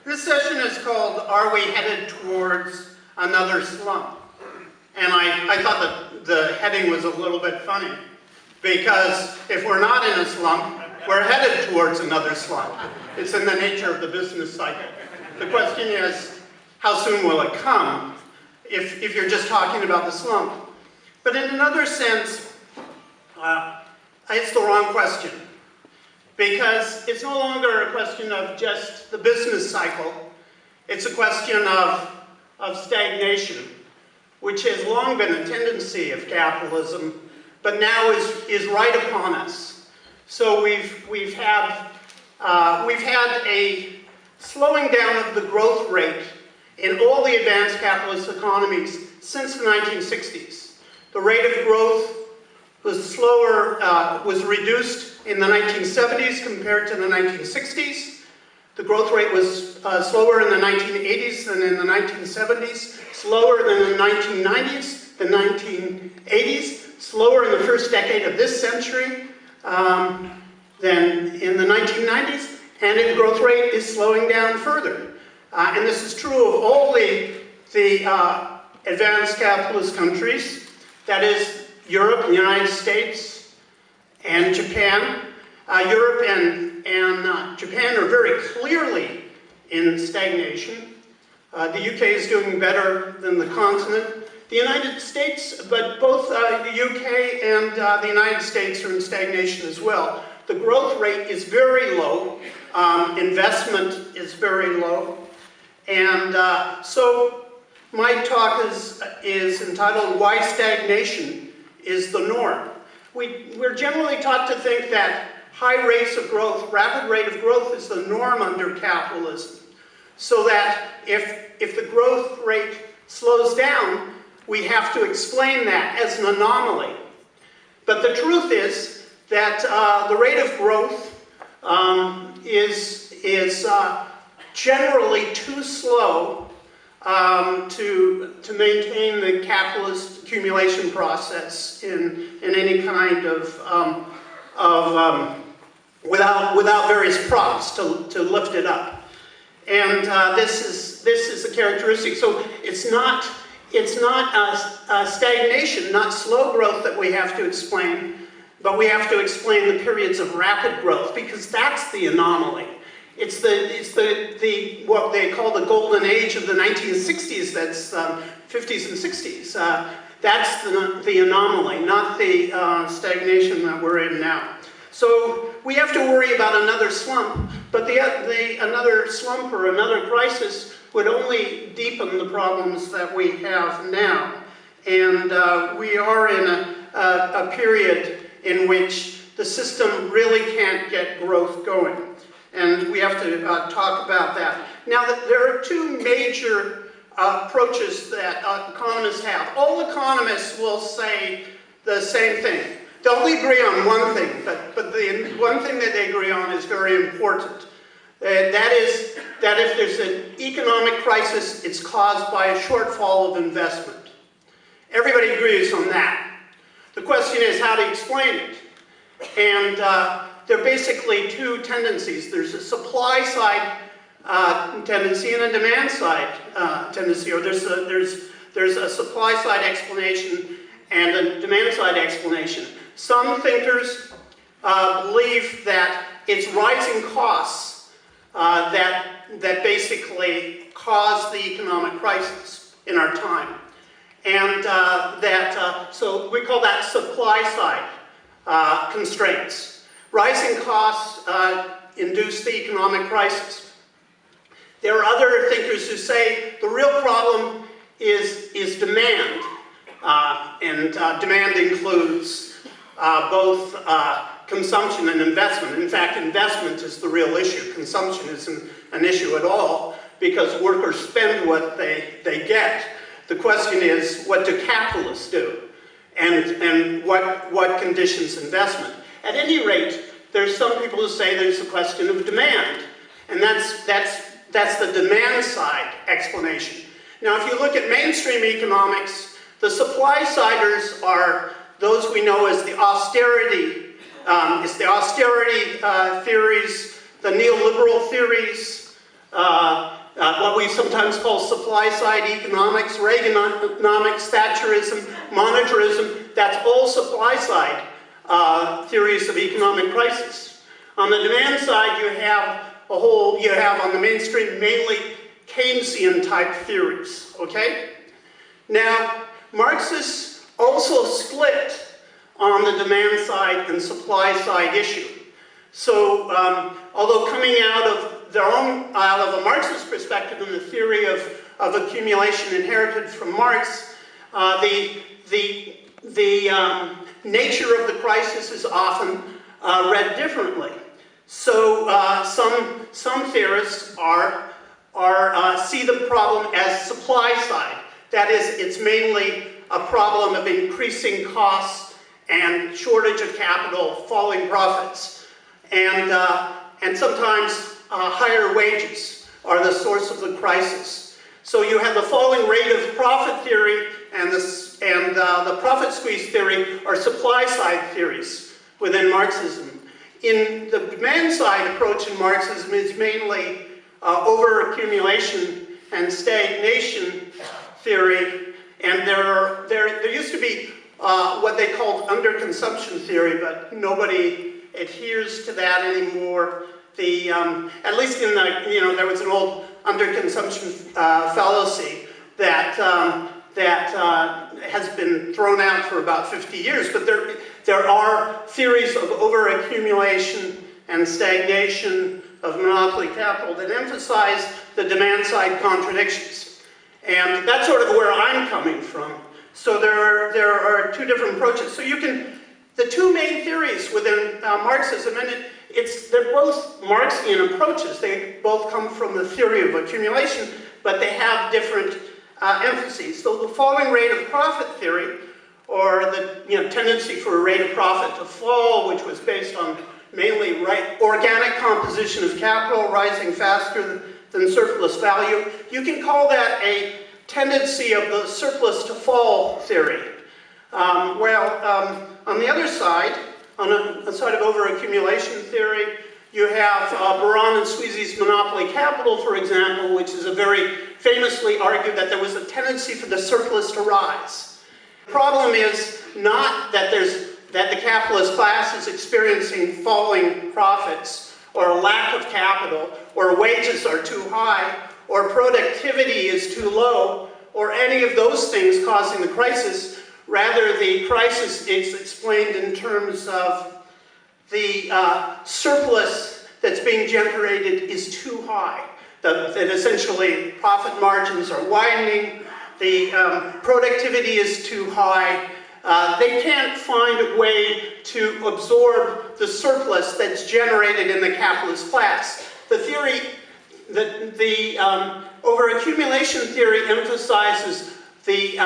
This session is called, Are We Headed Towards Another Slump? And I thought that the heading was a little bit funny, because if we're not in a slump, we're headed towards another slump. It's in the nature of the business cycle. The question is, how soon will it come if you're just talking about the slump? But in another sense, it's the wrong question. Because it's no longer a question of just the business cycle. It's a question of stagnation, which has long been a tendency of capitalism, but now is right upon us. So we've had a slowing down of the growth rate in all the advanced capitalist economies since the 1960s. The rate of growth was slower, was reduced in the 1970s compared to the 1960s. The growth rate was slower in the 1980s than in the 1970s, slower than in the 1990s, the 1980s, slower in the first decade of this century than in the 1990s, and the growth rate is slowing down further. And this is true of all the advanced capitalist countries, that is, Europe, the United States, and Japan. Europe and Japan are very clearly in stagnation. The UK is doing better than the continent. The United States, but both the UK and the United States are in stagnation as well. The growth rate is very low. Investment is very low. And so my talk is entitled, Why Stagnation is the Norm. We're generally taught to think that high rates of growth, rapid rate of growth is the norm under capitalism. So that if the growth rate slows down, we have to explain that as an anomaly. But the truth is that the rate of growth is generally too slow to maintain the capitalist accumulation process in any kind of without various props to lift it up. And this is a characteristic. So it's not stagnation, not slow growth that we have to explain, but we have to explain the periods of rapid growth, because that's the anomaly. It's what they call the golden age of the 1960s, that's 50s and 60s. That's the anomaly, not the stagnation that we're in now. So we have to worry about another slump, but another slump or another crisis would only deepen the problems that we have now. And we are in a period in which the system really can't get growth going. And we have to talk about that. Now, there are two major approaches that economists have. All economists will say the same thing. They'll only agree on one thing, but the one thing that they agree on is very important. That is that if there's an economic crisis, it's caused by a shortfall of investment. Everybody agrees on that. The question is how to explain it. And there are basically two tendencies. There's a supply side tendency and a demand side tendency, or there's a supply side explanation and a demand side explanation. Some thinkers believe that it's rising costs that basically cause the economic crisis in our time. And so we call that supply side constraints. Rising costs induce the economic crisis. There are other thinkers who say the real problem is demand. And demand includes both consumption and investment. In fact, investment is the real issue. Consumption isn't an issue at all, because workers spend what they get. The question is, what do capitalists do? And what conditions investment? At any rate, there's some people who say there's a question of demand. And that's the demand side explanation. Now, if you look at mainstream economics, the supply-siders are those we know as the austerity. It's the austerity theories, the neoliberal theories, what we sometimes call supply-side economics, Reaganomics, Thatcherism, monetarism. That's all supply-side theories of economic crisis. On the demand side, you have on the mainstream mainly Keynesian-type theories. Okay. Now, Marxists also split on the demand side and supply side issue. So, although coming out of a Marxist perspective and the theory of accumulation inherited from Marx, the nature of the crisis is often read differently. So, some theorists see the problem as supply side. That is, it's mainly a problem of increasing costs and shortage of capital, falling profits, and sometimes higher wages are the source of the crisis. So you have the falling rate of profit theory and the profit squeeze theory are supply side theories within Marxism. In the demand side approach in Marxism is mainly overaccumulation and stagnation theory, and there used to be what they called underconsumption theory, but nobody adheres to that anymore. At least in the, there was an old underconsumption fallacy that has been thrown out for about 50 years, but there are theories of overaccumulation and stagnation of monopoly capital that emphasize the demand side contradictions. And that's sort of where I'm coming from. So there are two different approaches. So the two main theories within Marxism, and they're both Marxian approaches. They both come from the theory of accumulation, but they have different emphases. So the falling rate of profit theory, or the tendency for a rate of profit to fall, which was based on mainly organic composition of capital rising faster than surplus value. You can call that a tendency of the surplus to fall theory. On the other side, on the side of overaccumulation theory, you have Baran and Sweezy's monopoly capital, for example, which is a very famously argued that there was a tendency for the surplus to rise. The problem is not that the capitalist class is experiencing falling profits, or a lack of capital, or wages are too high, or productivity is too low, or any of those things causing the crisis. Rather, the crisis is explained in terms of the surplus that's being generated is too high. That essentially profit margins are widening, the productivity is too high. They can't find a way to absorb the surplus that's generated in the capitalist class. The theory, the overaccumulation theory emphasizes the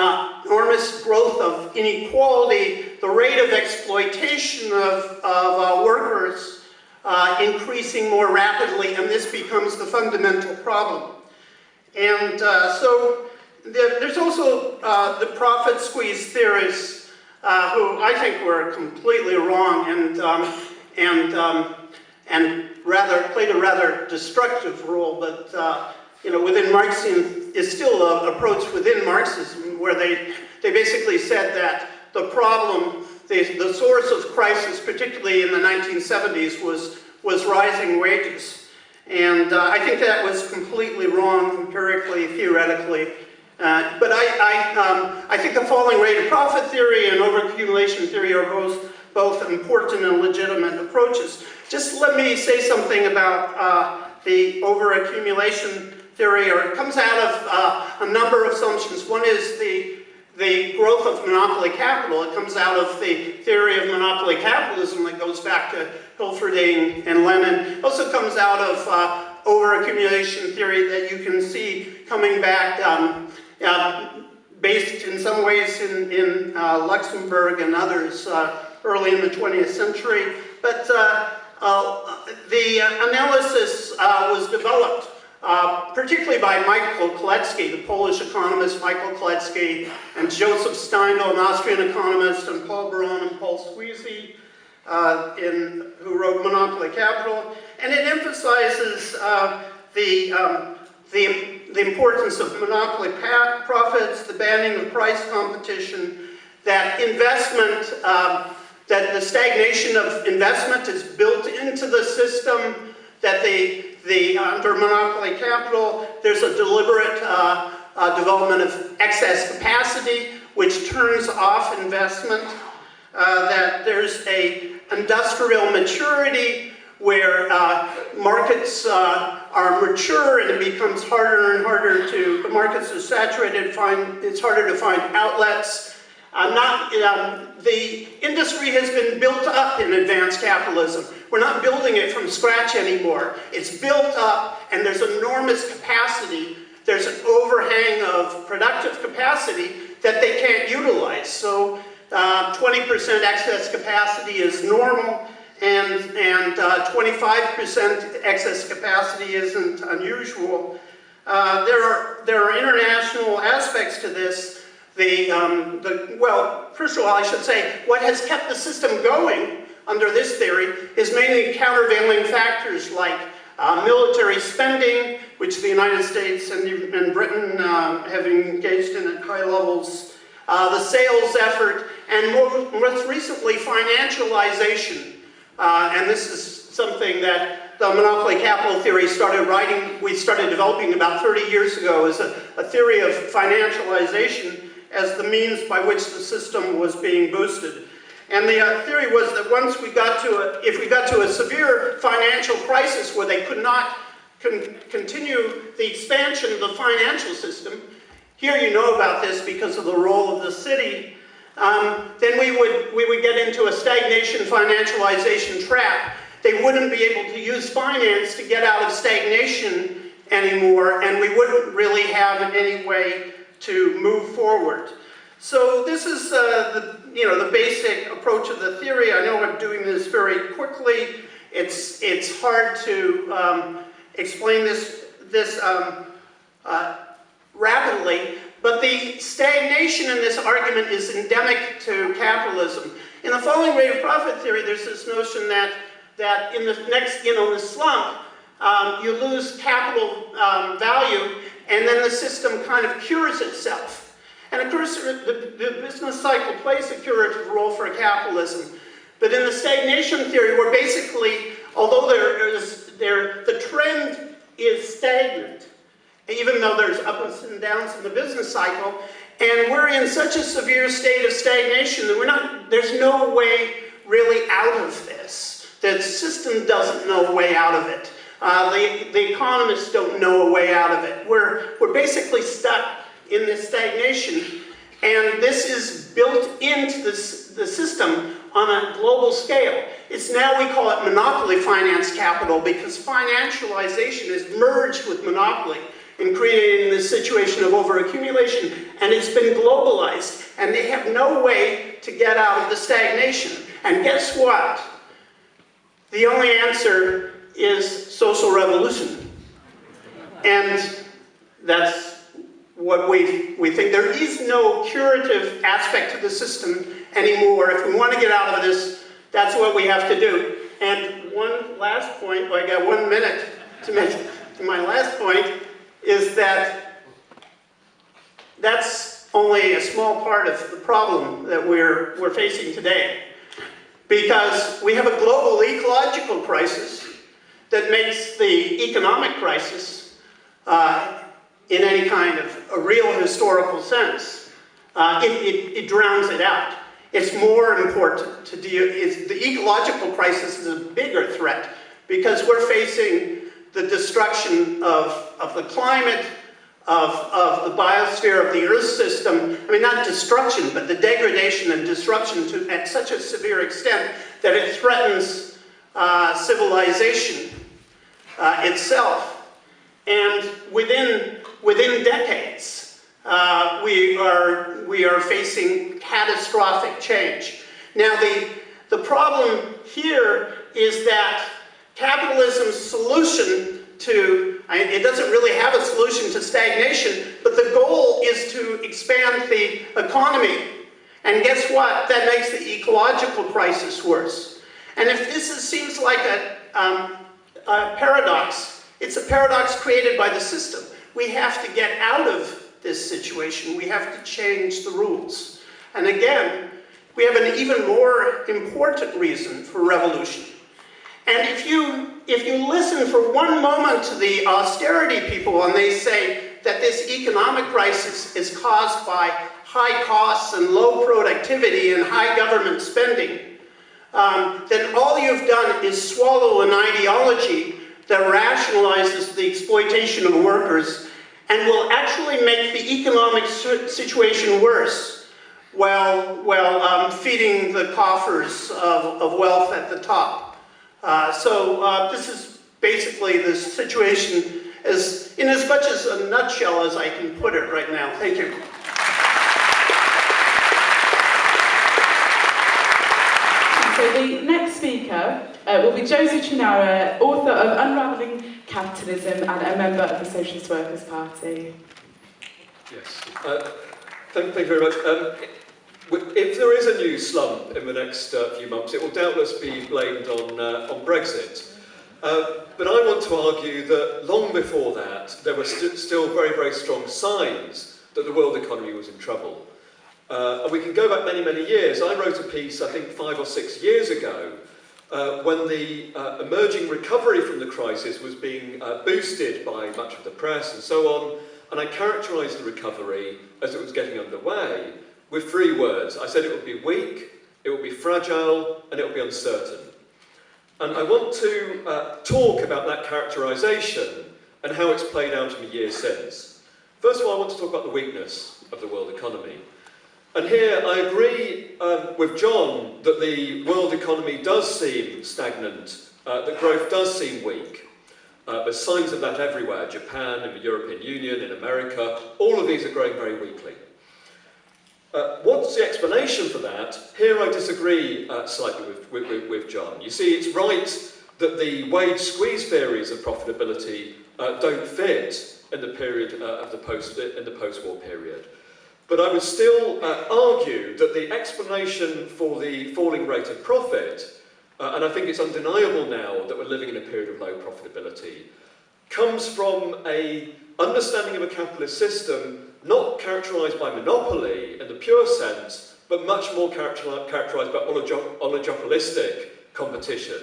enormous growth of inequality, the rate of exploitation of workers increasing more rapidly, and this becomes the fundamental problem. And so there's also the profit squeeze theorists who I think were completely wrong and played a rather destructive role, but within Marxian is still an approach within Marxism where they basically said that the problem, the source of crisis, particularly in the 1970s, was rising wages. And I think that was completely wrong empirically, theoretically. But I think the falling rate of profit theory and overaccumulation theory are both important and legitimate approaches. Just let me say something about the overaccumulation theory, or it comes out of a number of assumptions. One is the growth of monopoly capital. It comes out of the theory of monopoly capitalism that goes back to Hilferding and Lenin. It also comes out of overaccumulation theory that you can see coming back, based in some ways in Luxembourg and others early in the 20th century. But the analysis was developed particularly by Michael Kalecki, the Polish economist Michael Kalecki, and Joseph Steindl, an Austrian economist, and Paul Baran and Paul Squeezy, who wrote Monopoly Capital. And it emphasizes the the importance of monopoly profits, the banning of price competition, that investment, that the stagnation of investment is built into the system, that under monopoly capital, there's a deliberate development of excess capacity, which turns off investment, that there's a industrial maturity where markets are mature and it becomes harder and harder the markets are saturated, it's harder to find outlets. The industry has been built up in advanced capitalism. We're not building it from scratch anymore. It's built up and there's enormous capacity. There's an overhang of productive capacity that they can't utilize. So 20% excess capacity is normal, and 25% excess capacity isn't unusual. There are international aspects to this. Well, first of all, I should say, what has kept the system going under this theory is mainly countervailing factors like military spending, which the United States and Britain have engaged in at high levels, the sales effort, and most recently, financialization. And this is something that the monopoly capital theory we started developing about 30 years ago as a theory of financialization as the means by which the system was being boosted. And the theory was that once if we got to a severe financial crisis where they could not continue the expansion of the financial system, here you know about this because of the role of the city, then we would get into a stagnation financialization trap. They wouldn't be able to use finance to get out of stagnation anymore, and we wouldn't really have any way to move forward. So this is the basic approach of the theory. I know I'm doing this very quickly. It's hard to explain this rapidly, but the stagnation in this argument is endemic to capitalism. In the falling rate of profit theory, there's this notion that in the slump, you lose capital value, and then the system kind of cures itself. And of course, the business cycle plays a curative role for capitalism. But in the stagnation theory, where basically, although the trend is stagnant, even though there's ups and downs in the business cycle, and we're in such a severe state of stagnation that there's no way really out of this. The system doesn't know a way out of it. The economists don't know a way out of it. We're basically stuck in this stagnation, and this is built into the system on a global scale. It's now, we call it monopoly finance capital, because financialization is merged with monopoly in creating this situation of overaccumulation, and it's been globalized, and they have no way to get out of the stagnation. And guess what? The only answer is social revolution. And that's what we think. There is no curative aspect to the system anymore. If we want to get out of this, that's what we have to do. And one last point, I got 1 minute to make to my last point, is that that's only a small part of the problem that we're facing today. Because we have a global ecological crisis that makes the economic crisis in any kind of a real historical sense. It drowns it out. It's more important to deal, the ecological crisis is a bigger threat because we're facing the destruction of the climate, of the biosphere, of the Earth system. I mean, not destruction, but the degradation and disruption at such a severe extent that it threatens civilization itself. And within decades, we are facing catastrophic change. Now, the problem here is that capitalism's solution it doesn't really have a solution to stagnation, but the goal is to expand the economy. And guess what? That makes the ecological crisis worse. And if this seems like a paradox, it's a paradox created by the system. we have to get out of this situation. We have to change the rules. And again, we have an even more important reason for revolution. And if you listen for one moment to the austerity people when they say that this economic crisis is caused by high costs and low productivity and high government spending, then all you've done is swallow an ideology that rationalizes the exploitation of workers and will actually make the economic situation worse while feeding the coffers of wealth at the top. So this is basically the situation in as much as a nutshell as I can put it right now. Thank you. So the next speaker will be Choonara, author of Unravelling Capitalism and a member of the Socialist Workers Party. Yes, thank you very much. If there is a new slump in the next few months, it will doubtless be blamed on Brexit. But I want to argue that long before that, there were still very, very strong signs that the world economy was in trouble. And we can go back many, many years. I wrote a piece, I think 5 or 6 years ago, when the emerging recovery from the crisis was being boosted by much of the press and so on, and I characterised the recovery as it was getting underway with 3 words. I said it would be weak, it would be fragile, and it would be uncertain. And I want to talk about that characterisation and how it's played out in the years since. First of all, I want to talk about the weakness of the world economy. And here I agree with John that the world economy does seem stagnant, that growth does seem weak. There's signs of that everywhere. Japan, in the European Union, in America, all of these are growing very weakly. What's the explanation for that? Here I disagree slightly with John. You see, it's right that the wage squeeze theories of profitability don't fit in the period of the post-war period. But I would still argue that the explanation for the falling rate of profit, and I think it's undeniable now that we're living in a period of low profitability, comes from an understanding of a capitalist system not characterised by monopoly in the pure sense, but much more characterised by oligopolistic competition.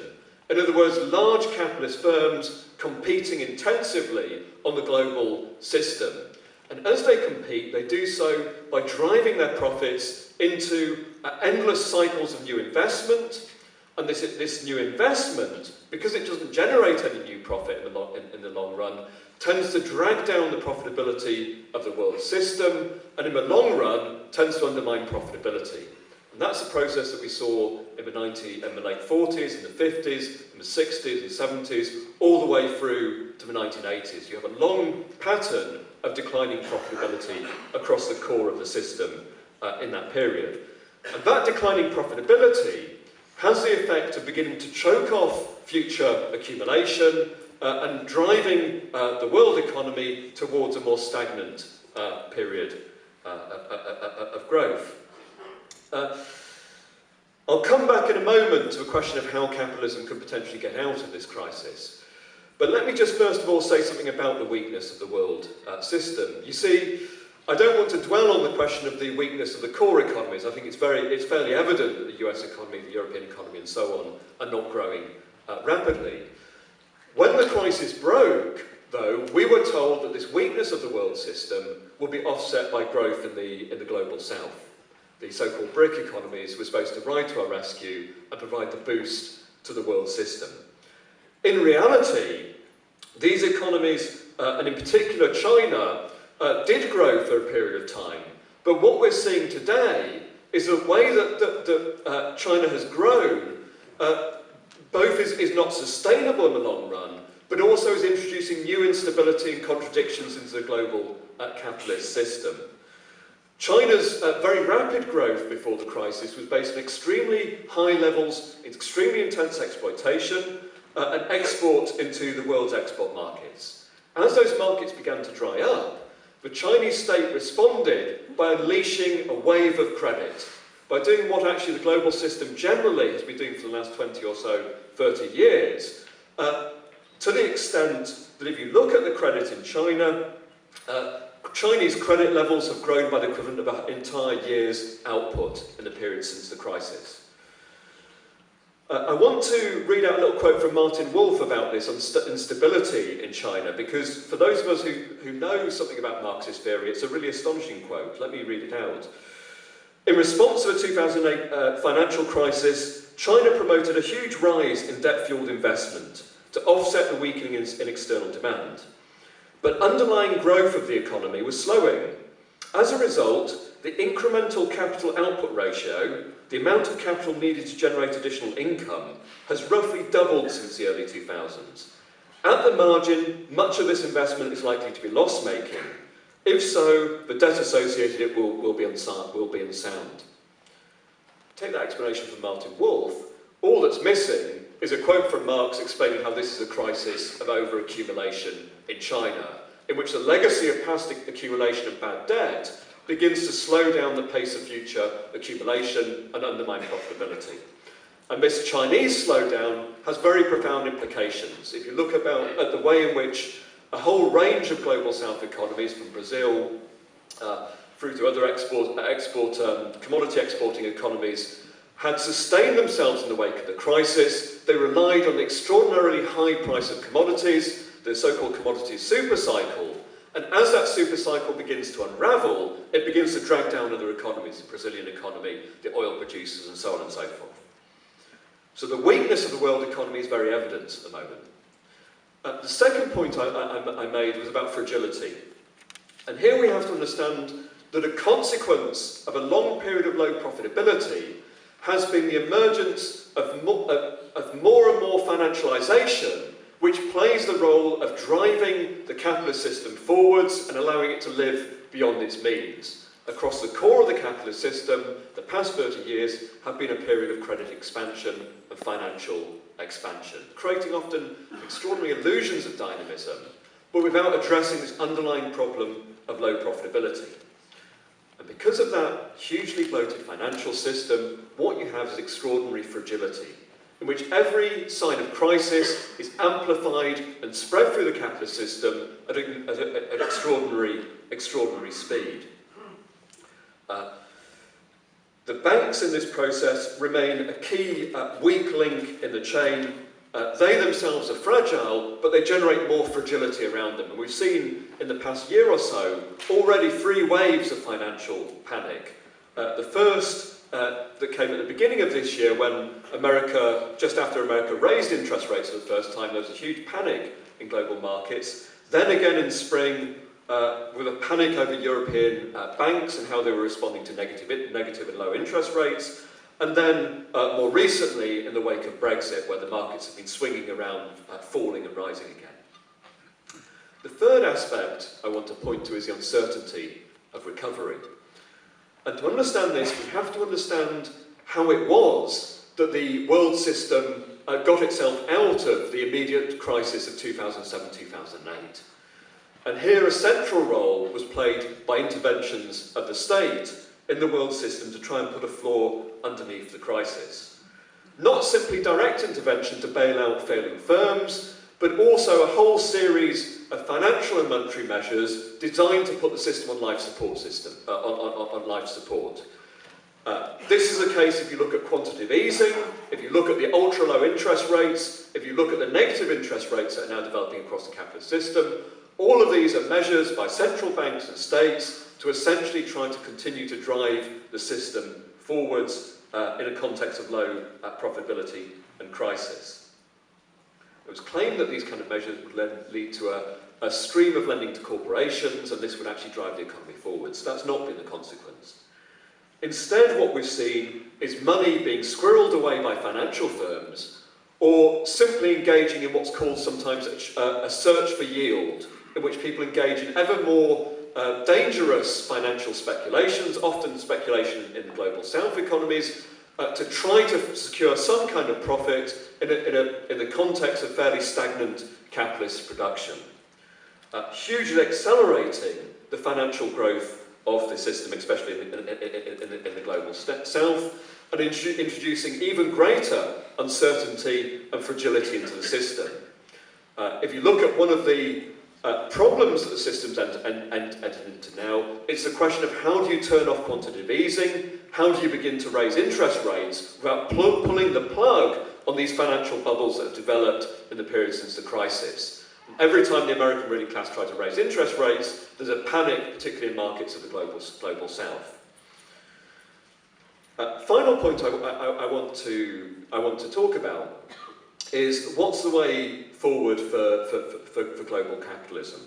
In other words, large capitalist firms competing intensively on the global system. And as they compete, they do so by driving their profits into endless cycles of new investment. And this new investment, because it doesn't generate any new profit in the long run, tends to drag down the profitability of the world system, and in the long run, tends to undermine profitability. And that's a process that we saw in the late 40s, in the 50s, in the 60s and 70s, all the way through to the 1980s. You have a long pattern of declining profitability across the core of the system in that period. And that declining profitability has the effect of beginning to choke off future accumulation and driving the world economy towards a more stagnant period of growth. I'll come back in a moment to the question of how capitalism could potentially get out of this crisis. But let me just first of all say something about the weakness of the world system. You see, I don't want to dwell on the question of the weakness of the core economies. I think it's fairly evident that the US economy, the European economy and so on are not growing rapidly. When the crisis broke, though, we were told that this weakness of the world system would be offset by growth in the global south. The so-called BRIC economies were supposed to ride to our rescue and provide the boost to the world system. In reality, these economies, and in particular China, did grow for a period of time. But what we're seeing today is the way that China has grown, both is not sustainable in the long run, but also is introducing new instability and contradictions into the global capitalist system. China's very rapid growth before the crisis was based on extremely high levels, extremely intense exploitation, and export into the world's export markets. As those markets began to dry up, the Chinese state responded by unleashing a wave of credit, by doing what actually the global system generally has been doing for the last 20 or so, 30 years, to the extent that if you look at the credit in China, Chinese credit levels have grown by the equivalent of an entire year's output in the period since the crisis. I want to read out a little quote from Martin Wolf about this instability in China, because for those of us who know something about Marxist theory, it's a really astonishing quote. Let me read it out. In response to the 2008 financial crisis, China promoted a huge rise in debt-fueled investment to offset the weakening in external demand. But underlying growth of the economy was slowing. As a result, the incremental capital output ratio, the amount of capital needed to generate additional income, has roughly doubled since the early 2000s. At the margin, much of this investment is likely to be loss-making. If so, the debt associated with it will be unsound. Take that explanation from Martin Wolf. All that's missing is a quote from Marx explaining how this is a crisis of over-accumulation in China, in which the legacy of past accumulation of bad debt begins to slow down the pace of future accumulation and undermine profitability. And this Chinese slowdown has very profound implications. If you look at the way in which a whole range of global south economies, from Brazil through to other commodity exporting economies, had sustained themselves in the wake of the crisis, they relied on the extraordinarily high price of commodities, the so-called commodities supercycle. And as that supercycle begins to unravel, it begins to drag down other economies, the Brazilian economy, the oil producers, and so on and so forth. So the weakness of the world economy is very evident at the moment. The second point I made was about fragility. And here we have to understand that a consequence of a long period of low profitability has been the emergence of more and more financialisation, which plays the role of driving the capitalist system forwards and allowing it to live beyond its means. Across the core of the capitalist system, the past 30 years have been a period of credit expansion and financial expansion, creating often extraordinary illusions of dynamism, but without addressing this underlying problem of low profitability. And because of that hugely bloated financial system, what you have is extraordinary fragility, in which every sign of crisis is amplified and spread through the capitalist system at an extraordinary speed. The banks in this process remain a key weak link in the chain. They themselves are fragile, but they generate more fragility around them. And we've seen in the past year or so already 3 waves of financial panic. The first that came at the beginning of this year, when just after America raised interest rates for the first time, there was a huge panic in global markets. Then again in spring, with a panic over European banks and how they were responding to negative and low interest rates. And then, more recently, in the wake of Brexit, where the markets have been swinging around, falling and rising again. The third aspect I want to point to is the uncertainty of recovery. And to understand this, we have to understand how it was that the world system got itself out of the immediate crisis of 2007-2008. And here a central role was played by interventions of the state in the world system to try and put a floor underneath the crisis. Not simply direct intervention to bail out failing firms, but also a whole series of financial and monetary measures designed to put the system on life support This is a case if you look at quantitative easing, if you look at the ultra low interest rates, if you look at the negative interest rates that are now developing across the capitalist system. All of these are measures by central banks and states to essentially try to continue to drive the system forwards in a context of low profitability and crisis. It was claimed that these kind of measures would lead to a stream of lending to corporations, and this would actually drive the economy forwards. That's not been the consequence. Instead, what we've seen is money being squirreled away by financial firms, or simply engaging in what's called sometimes a search for yield, in which people engage in ever more dangerous financial speculations, often speculation in the global south economies, to try to secure some kind of profit in the context of fairly stagnant capitalist production. Hugely accelerating the financial growth of the system, especially in the global south, and introducing even greater uncertainty and fragility into the system. If you look at one of the problems that the system's entered into now. It's a question of how do you turn off quantitative easing, how do you begin to raise interest rates without pulling the plug on these financial bubbles that have developed in the period since the crisis. And every time the American ruling class try to raise interest rates, there's a panic, particularly in markets of the global south. Final point I want to talk about is what's the way forward for global capitalism.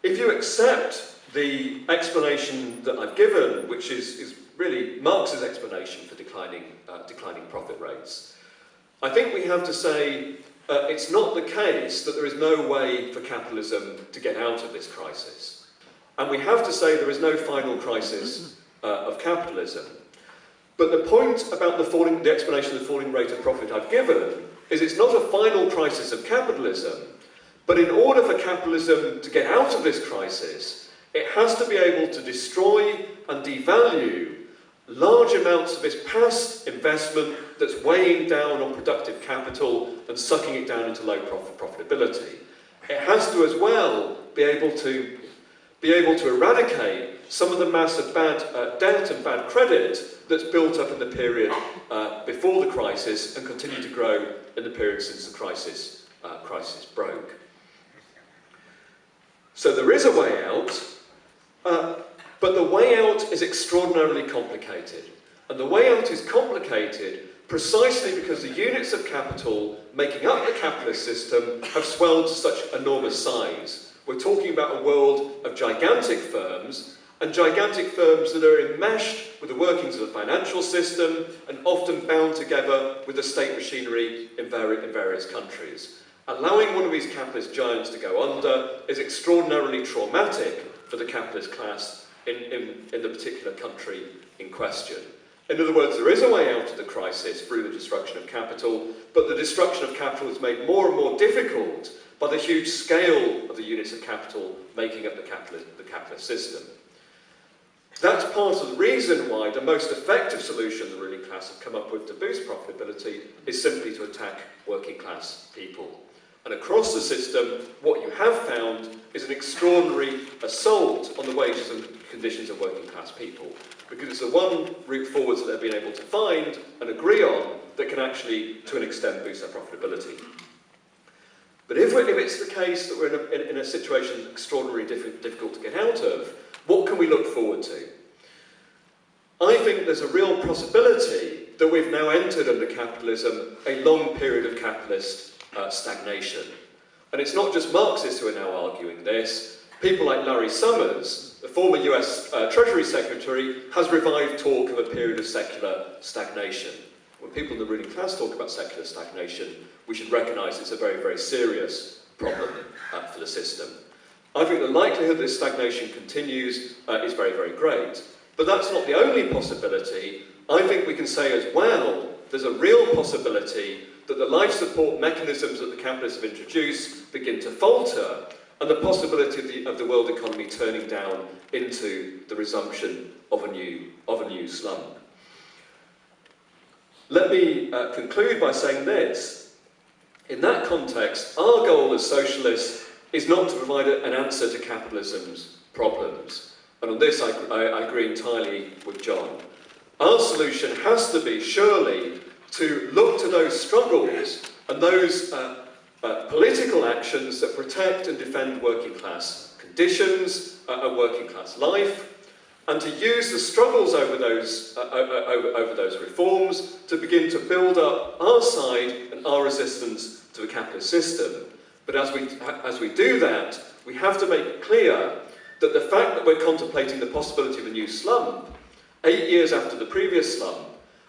If you accept the explanation that I've given, which is really Marx's explanation for declining profit rates, I think we have to say it's not the case that there is no way for capitalism to get out of this crisis. And we have to say there is no final crisis of capitalism. But the point about the explanation of the falling rate of profit I've given is it's not a final crisis of capitalism, but in order for capitalism to get out of this crisis, it has to be able to destroy and devalue large amounts of its past investment that's weighing down on productive capital and sucking it down into low profitability. It has to as well be able to eradicate some of the mass of bad debt and bad credit that's built up in the period before the crisis and continued to grow in the period since the crisis broke. So there is a way out, but the way out is extraordinarily complicated. And the way out is complicated precisely because the units of capital making up the capitalist system have swelled to such enormous size. We're talking about a world of gigantic firms, and gigantic firms that are enmeshed with the workings of the financial system and often bound together with the state machinery in various countries. Allowing one of these capitalist giants to go under is extraordinarily traumatic for the capitalist class in the particular country in question. In other words, there is a way out of the crisis through the destruction of capital, but the destruction of capital is made more and more difficult by the huge scale of the units of capital making up the capitalist system. That's part of the reason why the most effective solution the ruling class have come up with to boost profitability is simply to attack working class people. And across the system, what you have found is an extraordinary assault on the wages and conditions of working class people, because it's the one route forwards that they've been able to find and agree on that can actually, to an extent, boost their profitability. But if it's the case that we're in a situation that's extraordinarily difficult to get out of, what can we look forward to? I think there's a real possibility that we've now entered under capitalism a long period of capitalist stagnation. And it's not just Marxists who are now arguing this. People like Larry Summers, the former US Treasury Secretary, has revived talk of a period of secular stagnation. When people in the ruling class talk about secular stagnation, we should recognise it's a very, very serious problem for the system. I think the likelihood that this stagnation continues is very, very great. But that's not the only possibility. I think we can say as well, there's a real possibility that the life support mechanisms that the capitalists have introduced begin to falter, and the possibility of the world economy turning down into the resumption of a new slump. Let me conclude by saying this. In that context, our goal as socialists is not to provide an answer to capitalism's problems. And on this, I agree entirely with John. Our solution has to be, surely, to look to those struggles and those political actions that protect and defend working class conditions, and working class life, and to use the struggles over those reforms to begin to build up our side and our resistance to the capitalist system. But as we do that, we have to make it clear that the fact that we're contemplating the possibility of a new slump, 8 years after the previous slump,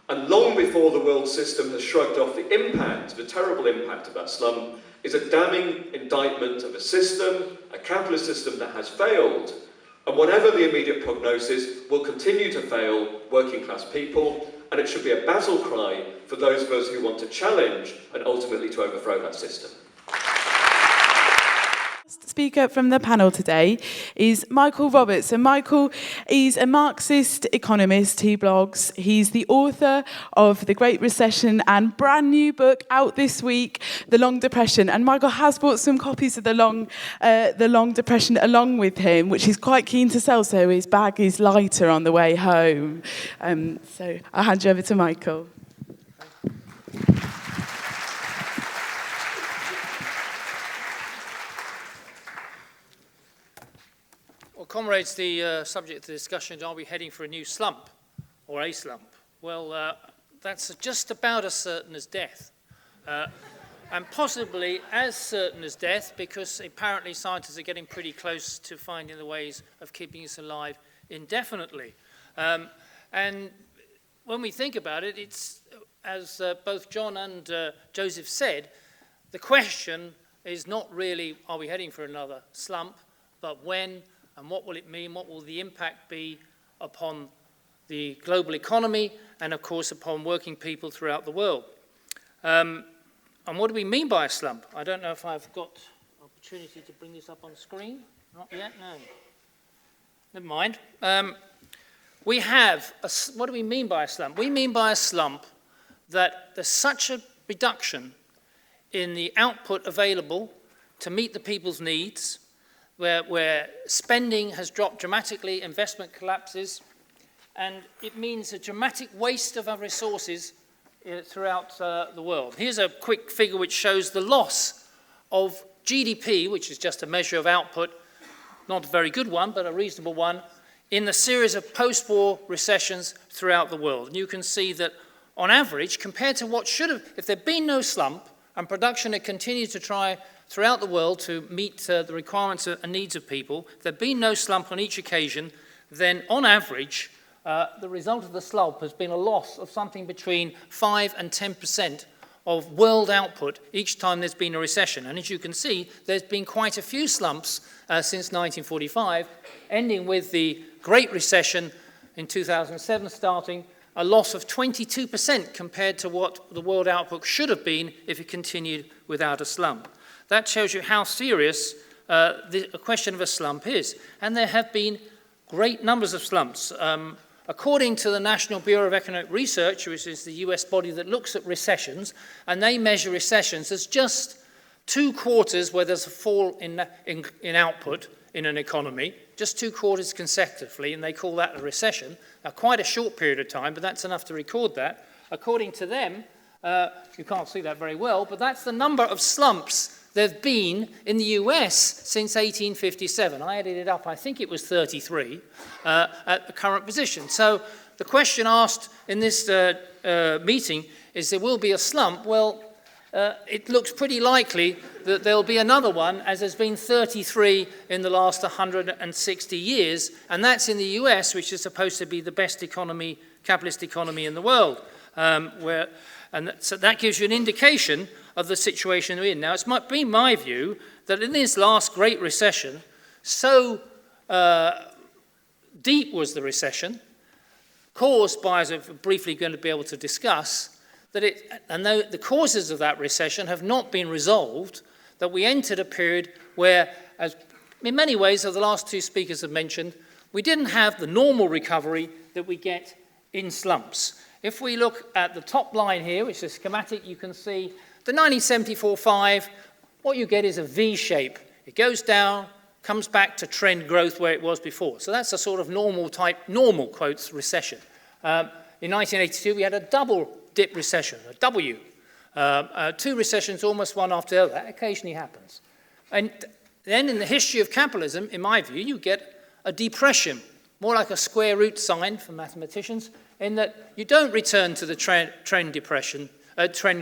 and long before the world system has shrugged off the impact, the terrible impact of that slump, is a damning indictment of a system, a capitalist system that has failed, and whatever the immediate prognosis, will continue to fail working class people, and it should be a battle cry for those of us who want to challenge and ultimately to overthrow that system. speaker from the panel today is Michael Roberts. And Michael is a Marxist economist. He blogs. He's the author of The Great Recession and brand new book out this week, The Long Depression. And Michael has brought some copies of The Long Depression along with him, which he's quite keen to sell, so his bag is lighter on the way home. So I'll hand you over to Michael. Well, comrades, the subject of the discussion is, are we heading for a new slump or a slump? Well, that's just about as certain as death. And possibly as certain as death, because apparently scientists are getting pretty close to finding the ways of keeping us alive indefinitely. And when we think about it, it's, as both John and Joseph said, the question is not really, are we heading for another slump, but when, and what will it mean, what will the impact be upon the global economy, and of course upon working people throughout the world. And what do we mean by a slump? I don't know if I've got opportunity to bring this up on screen. Not yet, no. Never mind. We have, what do we mean by a slump? We mean by a slump that there's such a reduction in the output available to meet the people's needs, where spending has dropped dramatically, investment collapses, and it means a dramatic waste of our resources throughout the world. Here's a quick figure which shows the loss of GDP, which is just a measure of output, not a very good one, but a reasonable one, in the series of post-war recessions throughout the world. And you can see that on average, compared to what should have, if there'd been no slump and production had continued to try throughout the world to meet the requirements and needs of people, if there'd been no slump on each occasion, then on average, the result of the slump has been a loss of something between 5 and 10% of world output each time there's been a recession. And as you can see, there's been quite a few slumps since 1945, ending with the Great Recession in 2007 starting, a loss of 22% compared to what the world output should have been if it continued without a slump. That shows you how serious the question of a slump is. And there have been great numbers of slumps. According to the National Bureau of Economic Research, which is the US body that looks at recessions, and they measure recessions as just 2 quarters where there's a fall in output in an economy, just 2 quarters consecutively, and they call that a recession. Now, quite a short period of time, but that's enough to record that. According to them, you can't see that very well, but that's the number of slumps there have been in the US since 1857. I added it up, I think it was 33 at the current position. So the question asked in this meeting is, there will be a slump? Well, it looks pretty likely that there'll be another one, as there's been 33 in the last 160 years, and that's in the US, which is supposed to be the best economy, capitalist economy in the world. So that gives you an indication of the situation we're in. Now, it's been my view that in this last Great Recession, so deep was the recession, caused by, as I'm briefly going to be able to discuss, and though the causes of that recession have not been resolved, that we entered a period where, as in many ways, as the last 2 speakers have mentioned, we didn't have the normal recovery that we get in slumps. If we look at the top line here, which is a schematic, you can see the 1974-5, what you get is a V shape. It goes down, comes back to trend growth where it was before. So that's a sort of normal quotes, recession. In 1982, we had a double dip recession, a W. 2 recessions, almost one after the other. That occasionally happens. And then in the history of capitalism, in my view, you get a depression, more like a square root sign for mathematicians, in that you don't return to the trend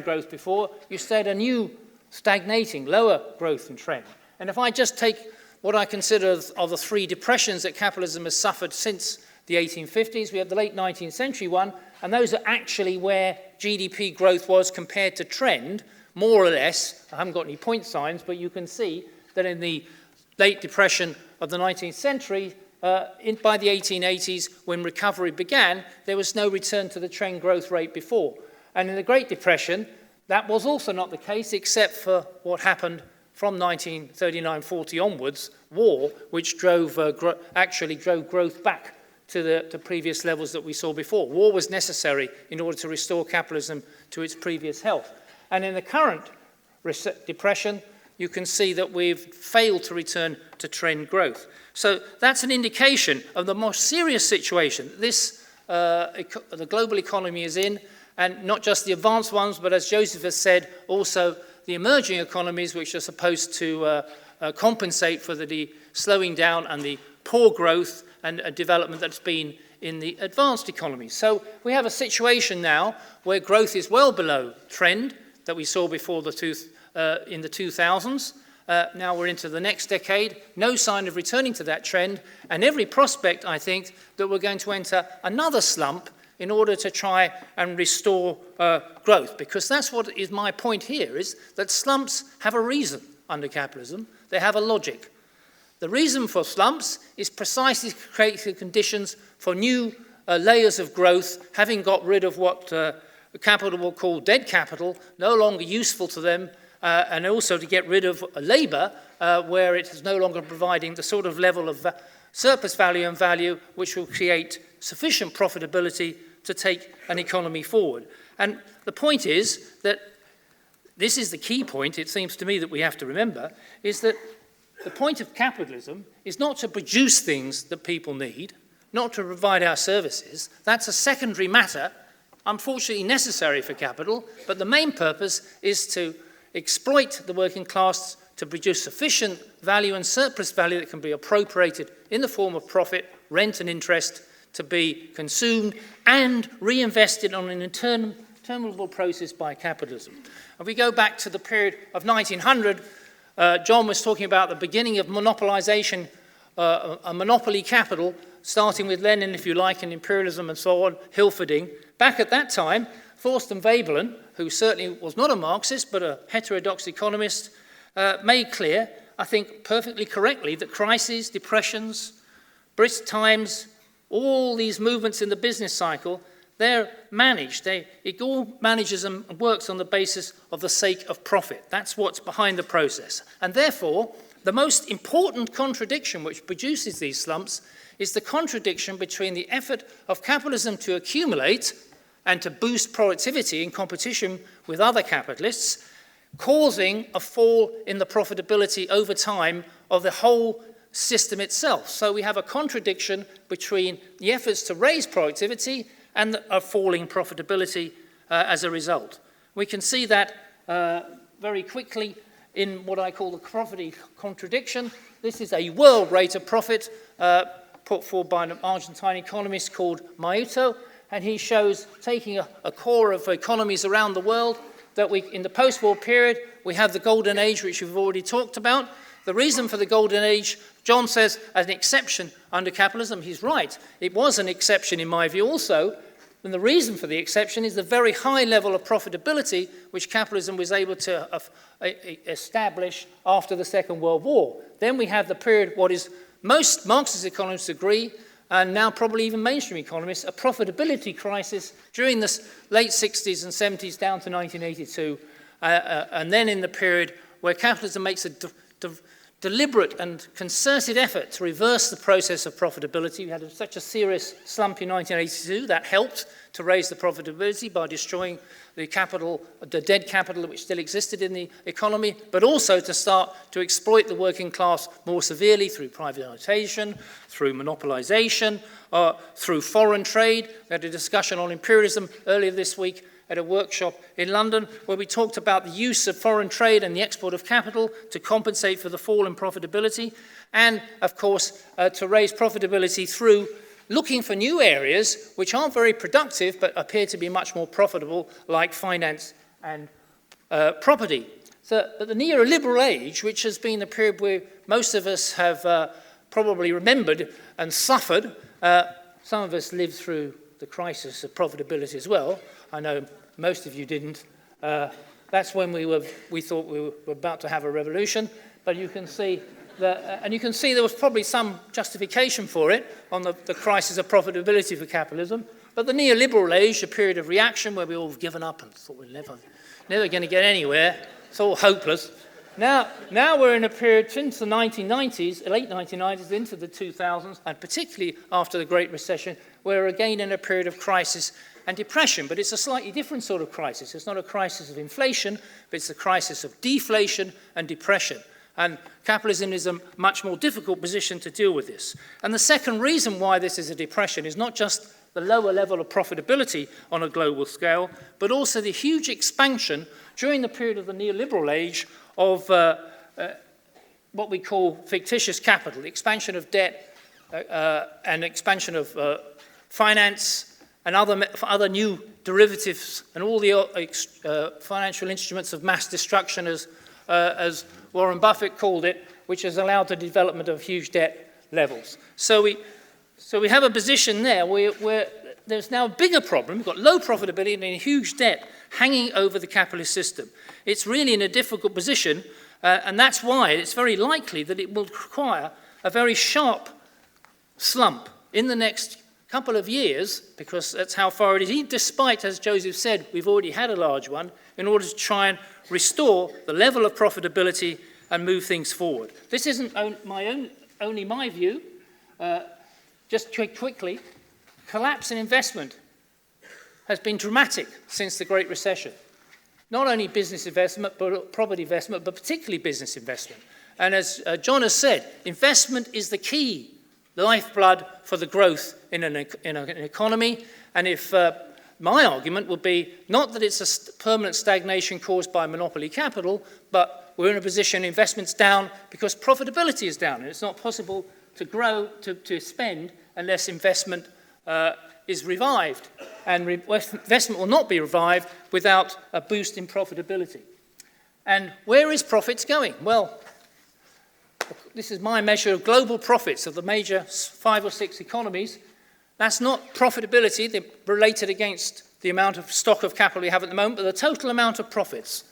growth before, you stay at a new stagnating, lower growth and trend. And if I just take what I consider are the 3 depressions that capitalism has suffered since the 1850s, we have the late 19th century one, and those are actually where GDP growth was compared to trend, more or less. I haven't got any point signs, but you can see that in the late depression of the 19th century, by the 1880s, when recovery began, there was no return to the trend growth rate before. And in the Great Depression, that was also not the case, except for what happened from 1939-40 onwards, war, which actually drove growth back to the previous levels that we saw before. War was necessary in order to restore capitalism to its previous health. And in the current depression, you can see that we've failed to return to trend growth. So that's an indication of the more serious situation the global economy is in, and not just the advanced ones, but as Joseph has said, also the emerging economies, which are supposed to compensate for the slowing down and the poor growth and development that's been in the advanced economies. So we have a situation now where growth is well below trend that we saw before in the 2000s. Now we're into the next decade, no sign of returning to that trend, and every prospect, I think, that we're going to enter another slump in order to try and restore growth. Because that's what is my point here, is that slumps have a reason under capitalism. They have a logic. The reason for slumps is precisely creating conditions for new layers of growth, having got rid of what capital will call dead capital, no longer useful to them, and also to get rid of labour where it is no longer providing the sort of level of surplus value and value which will create sufficient profitability to take an economy forward. And the point is that this is the key point, it seems to me, that we have to remember, is that the point of capitalism is not to produce things that people need, not to provide our services. That's a secondary matter, unfortunately necessary for capital, but the main purpose is to exploit the working class to produce sufficient value and surplus value that can be appropriated in the form of profit, rent and interest to be consumed and reinvested on an interminable process by capitalism. If we go back to the period of 1900, John was talking about the beginning of monopolization, a monopoly capital, starting with Lenin, if you like, and imperialism and so on, Hilferding. Back at that time, Thorsten Veblen, who certainly was not a Marxist but a heterodox economist, made clear, I think perfectly correctly, that crises, depressions, brisk times, all these movements in the business cycle, they're managed. It all manages and works on the basis of the sake of profit. That's what's behind the process. And therefore, the most important contradiction which produces these slumps is the contradiction between the effort of capitalism to accumulate and to boost productivity in competition with other capitalists, causing a fall in the profitability over time of the whole system itself. So we have a contradiction between the efforts to raise productivity and a falling profitability as a result. We can see that very quickly in what I call the poverty contradiction. This is a world rate of profit put forward by an Argentine economist called Maito, and he shows, taking a core of economies around the world, that in the post-war period, we have the golden age, which we've already talked about. The reason for the golden age, John says, as an exception under capitalism, he's right. It was an exception in my view also, and the reason for the exception is the very high level of profitability which capitalism was able to establish after the Second World War. Then we have the period, what is most Marxist economists agree, and now probably even mainstream economists, a profitability crisis during the late 60s and 70s down to 1982, and then in the period where capitalism makes a deliberate and concerted effort to reverse the process of profitability. We had such a serious slump in 1982 that helped to raise the profitability by destroying the capital, the dead capital which still existed in the economy, but also to start to exploit the working class more severely through privatization, through monopolization, through foreign trade. We had a discussion on imperialism earlier this week at a workshop in London where we talked about the use of foreign trade and the export of capital to compensate for the fall in profitability and, of course, to raise profitability through looking for new areas which aren't very productive but appear to be much more profitable, like finance and property. So at the neoliberal age, which has been a period where most of us have probably remembered and suffered, some of us lived through the crisis of profitability as well. I know most of you didn't. That's when we thought we were about to have a revolution, but you can see that, and you can see there was probably some justification for it on the crisis of profitability for capitalism. But the neoliberal age, a period of reaction where we all given up and thought we're never going to get anywhere, it's all hopeless. Now we're in a period since the 1990s, late 1990s into the 2000s, and particularly after the Great Recession, we're again in a period of crisis and depression. But it's a slightly different sort of crisis. It's not a crisis of inflation, but it's a crisis of deflation and depression. And capitalism is a much more difficult position to deal with this. And the second reason why this is a depression is not just the lower level of profitability on a global scale, but also the huge expansion during the period of the neoliberal age of what we call fictitious capital, the expansion of debt and expansion of finance and other new derivatives and all the financial instruments of mass destruction, as Warren Buffett called it, which has allowed the development of huge debt levels. So we have a position there where there's now a bigger problem. We've got low profitability and a huge debt hanging over the capitalist system. It's really in a difficult position, and that's why it's very likely that it will require a very sharp slump in the next couple of years, because that's how far it is, despite, as Joseph said, we've already had a large one, in order to try and restore the level of profitability and move things forward. This isn't only my view. Just quickly, collapse in investment has been dramatic since the Great Recession. Not only business investment, but property investment, but particularly business investment. And as John has said, investment is the key, the lifeblood for the growth in an economy. And if my argument would be not that it's a permanent stagnation caused by monopoly capital, but we're in a position investment's down because profitability is down, and it's not possible to grow, to spend, unless investment is revived. And investment will not be revived without a boost in profitability. And where is profits going? Well, this is my measure of global profits of the major 5 or 6 economies. That's not profitability, they're related against the amount of stock of capital we have at the moment, but the total amount of profits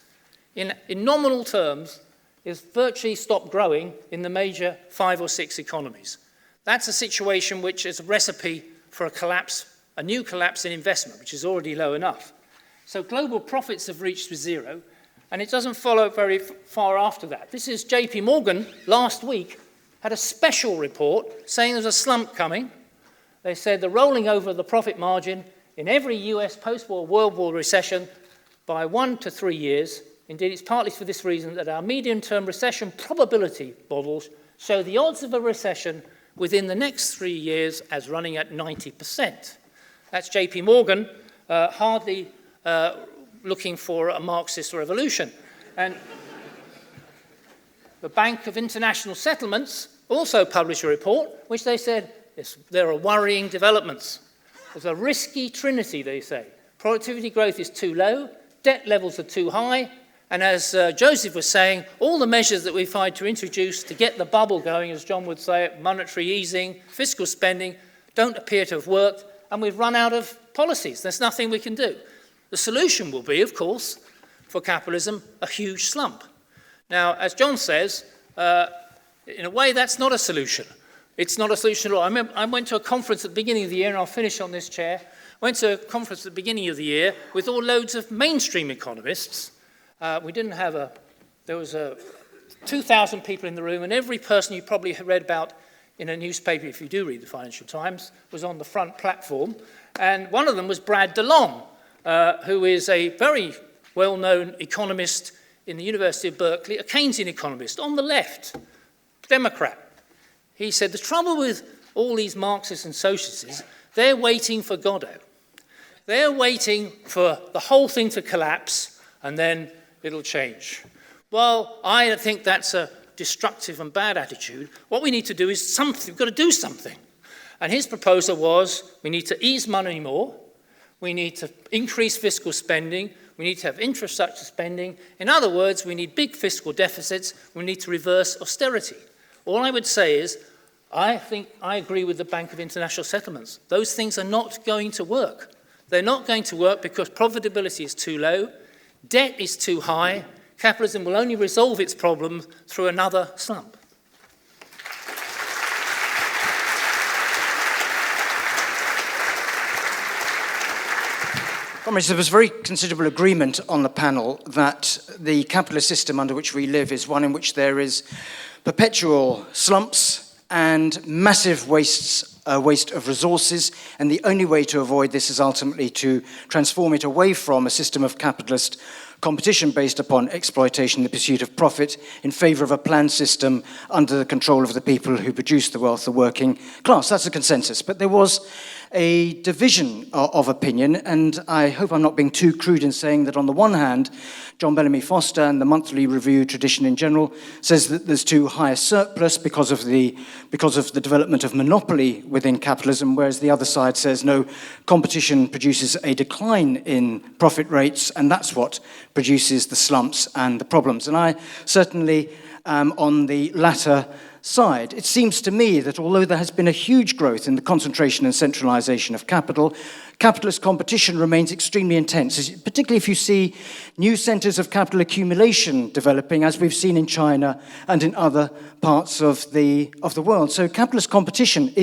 in nominal terms is virtually stopped growing in the major 5 or 6 economies. That's a situation which is a recipe for a collapse, a new collapse in investment, which is already low enough. So global profits have reached zero, and it doesn't follow very far after that. This is JP Morgan last week had a special report saying there's a slump coming. They said the rolling over of the profit margin in every US post-war World War recession by 1 to 3 years. Indeed, it's partly for this reason that our medium-term recession probability models show the odds of a recession within the next 3 years as running at 90%. That's JP Morgan, hardly looking for a Marxist revolution. And the Bank of International Settlements also published a report which they said there are worrying developments. There's a risky trinity, they say. Productivity growth is too low, debt levels are too high, and as Joseph was saying, all the measures that we've tried to introduce to get the bubble going, as John would say, monetary easing, fiscal spending, don't appear to have worked, and we've run out of policies. There's nothing we can do. The solution will be, of course, for capitalism, a huge slump. Now, as John says, in a way, that's not a solution. It's not a solution at all. I went to a conference at the beginning of the year, and I'll finish on this chair. I went to a conference at the beginning of the year with all loads of mainstream economists. We didn't have there was 2,000 people in the room, and every person you probably read about in a newspaper, if you do read the Financial Times, was on the front platform. And one of them was Brad DeLong, who is a very well-known economist in the University of Berkeley, a Keynesian economist, on the left, Democrat. He said, the trouble with all these Marxists and socialists is they're waiting for Godot. They're waiting for the whole thing to collapse, and then it'll change. Well, I think that's a destructive and bad attitude. What we need to do is something. We've got to do something. And his proposal was we need to ease money more, we need to increase fiscal spending, we need to have infrastructure spending. In other words, we need big fiscal deficits, we need to reverse austerity. All I would say is, I think I agree with the Bank of International Settlements. Those things are not going to work. They're not going to work because profitability is too low, debt is too high, capitalism will only resolve its problems through another slump. Comrades, there was very considerable agreement on the panel that the capitalist system under which we live is one in which there is perpetual slumps and massive waste of resources, and the only way to avoid this is ultimately to transform it away from a system of capitalist competition based upon exploitation, the pursuit of profit, in favour of a planned system under the control of the people who produce the wealth, the working class. That's a consensus. But there was a division of opinion, and I hope I'm not being too crude in saying that on the one hand, John Bellamy Foster and the monthly review tradition in general says that there's too high a surplus because of the development of monopoly within capitalism, whereas the other side says no, competition produces a decline in profit rates, and that's what produces the slumps and the problems. And I certainly am on the latter side. It seems to me that although there has been a huge growth in the concentration and centralization of capital, capitalist competition remains extremely intense, particularly if you see new centers of capital accumulation developing, as we've seen in China and in other parts of the world. So capitalist competition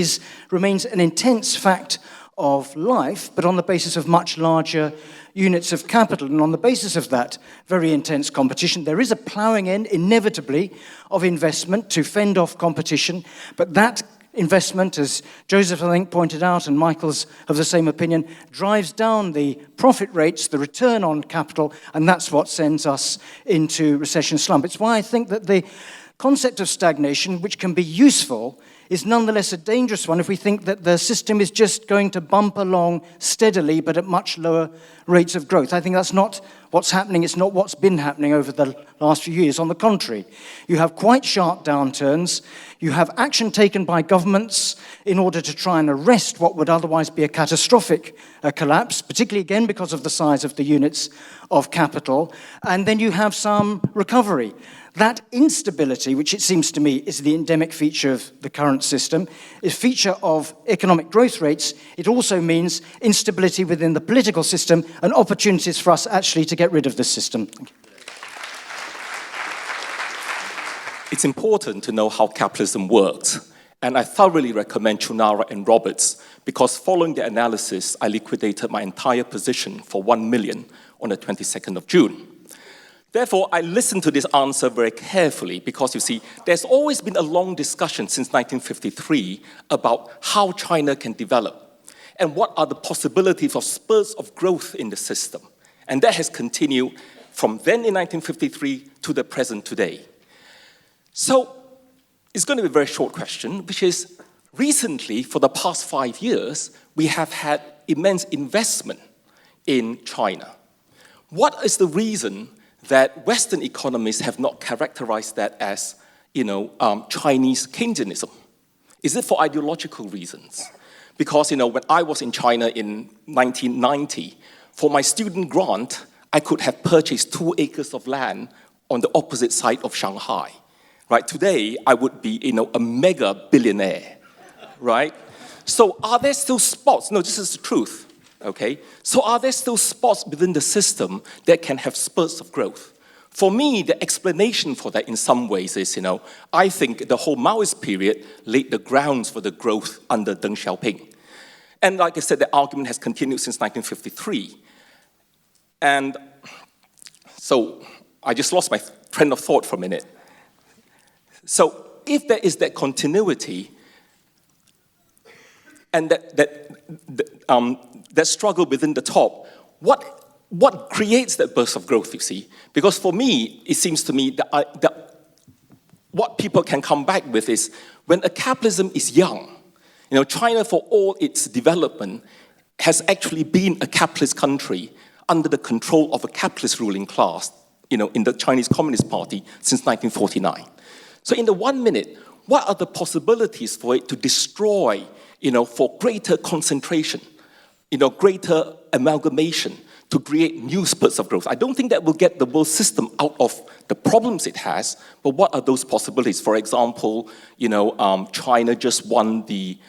remains an intense fact of life, but on the basis of much larger units of capital. And on the basis of that very intense competition, there is a ploughing in, inevitably, of investment to fend off competition. But that investment, as Joseph, I think, pointed out, and Michael's of the same opinion, drives down the profit rates, the return on capital, and that's what sends us into recession slump. It's why I think that the concept of stagnation, which can be useful, is nonetheless a dangerous one if we think that the system is just going to bump along steadily but at much lower rates of growth. I think that's not what's happening. It's not what's been happening over the last few years. On the contrary, you have quite sharp downturns. You have action taken by governments in order to try and arrest what would otherwise be a catastrophic collapse, particularly again because of the size of the units of capital. And then you have some recovery. That instability, which it seems to me is the endemic feature of the current system, is a feature of economic growth rates. It also means instability within the political system and opportunities for us actually to get rid of this system. Thank you. It's important to know how capitalism works, and I thoroughly recommend Choonara and Roberts, because following the analysis, I liquidated my entire position for 1 million on the 22nd of June. Therefore, I listened to this answer very carefully because, you see, there's always been a long discussion since 1953 about how China can develop and what are the possibilities of spurts of growth in the system. And that has continued from then in 1953 to the present today. So it's going to be a very short question, which is, recently, for the past 5 years, we have had immense investment in China. What is the reason that Western economists have not characterized that as, Chinese Keynesianism? Is it for ideological reasons? Because, when I was in China in 1990, for my student grant, I could have purchased 2 acres of land on the opposite side of Shanghai. Right? Today, I would be, a mega billionaire, right? So are there still spots? No, this is the truth. Okay, so are there still spots within the system that can have spurts of growth? For me, the explanation for that in some ways is, I think the whole Maoist period laid the grounds for the growth under Deng Xiaoping. And like I said, the argument has continued since 1953. And so I just lost my train of thought for a minute. So if there is that continuity and that struggle within the top, what creates that burst of growth, you see? Because for me, it seems to me that what people can come back with is when a capitalism is young, China, for all its development, has actually been a capitalist country under the control of a capitalist ruling class, in the Chinese Communist Party since 1949. So in the 1 minute, what are the possibilities for it to destroy, for greater concentration, greater amalgamation, to create new spurts of growth? I don't think that will get the world system out of the problems it has, but what are those possibilities? For example, China just won the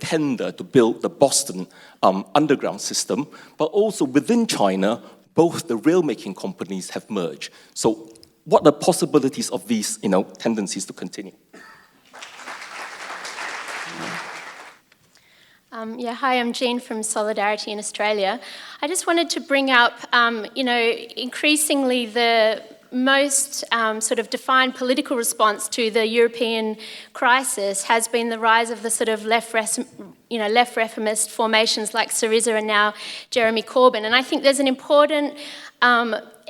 tender to build the Boston underground system, but also within China, both the rail-making companies have merged. So what are the possibilities of these, tendencies to continue? Hi, I'm Jean from Solidarity in Australia. I just wanted to bring up, increasingly the most sort of defined political response to the European crisis has been the rise of the sort of left reformist formations like Syriza and now Jeremy Corbyn. And I think there's an important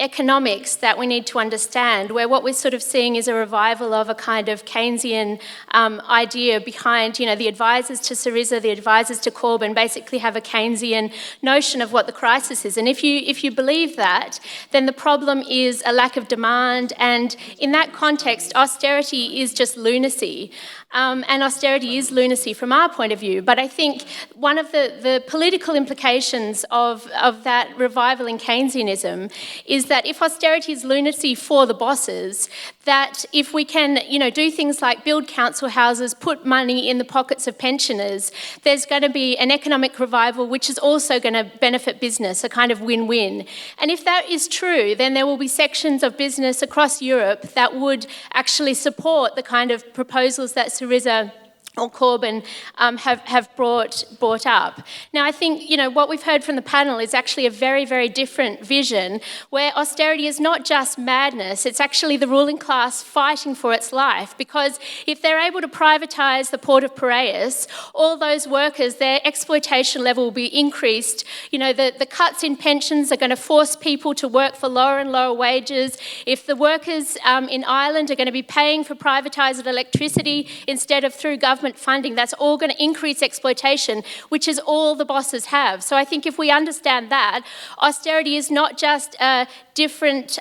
economics that we need to understand, where what we're sort of seeing is a revival of a kind of Keynesian idea behind, the advisors to Syriza, the advisors to Corbyn basically have a Keynesian notion of what the crisis is. And if you believe that, then the problem is a lack of demand, and in that context, austerity is just lunacy. And austerity is lunacy from our point of view. But I think one of the political implications of that revival in Keynesianism is that if austerity is lunacy for the bosses, that if we can, do things like build council houses, put money in the pockets of pensioners, there's going to be an economic revival which is also going to benefit business, a kind of win-win. And if that is true, then there will be sections of business across Europe that would actually support the kind of proposals that Syriza or Corbyn have brought up. Now, I think, what we've heard from the panel is actually a very, very different vision, where austerity is not just madness, it's actually the ruling class fighting for its life, because if they're able to privatise the port of Piraeus, all those workers, their exploitation level will be increased. The cuts in pensions are going to force people to work for lower and lower wages. If the workers in Ireland are going to be paying for privatised electricity instead of through government funding, that's all going to increase exploitation, which is all the bosses have. So I think if we understand that, austerity is not just a different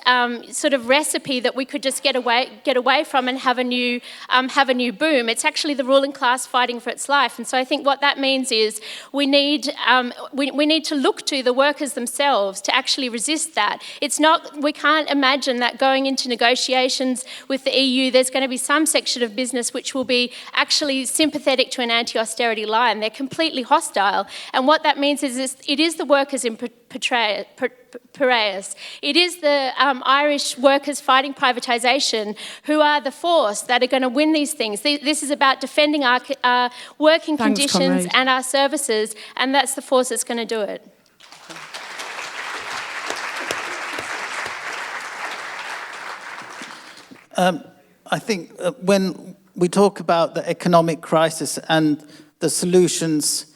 sort of recipe that we could just get away from and have a new boom. It's actually the ruling class fighting for its life. And so I think what that means is we need to look to the workers themselves to actually resist that. We can't imagine that going into negotiations with the EU, there's going to be some section of business which will be actually sympathetic to an anti-austerity line. They're completely hostile. And what that means is it is the workers in Piraeus. It is the Irish workers fighting privatisation who are the force that are going to win these things. This is about defending our working conditions and our services, and that's the force that's going to do it. I think when we talk about the economic crisis and the solutions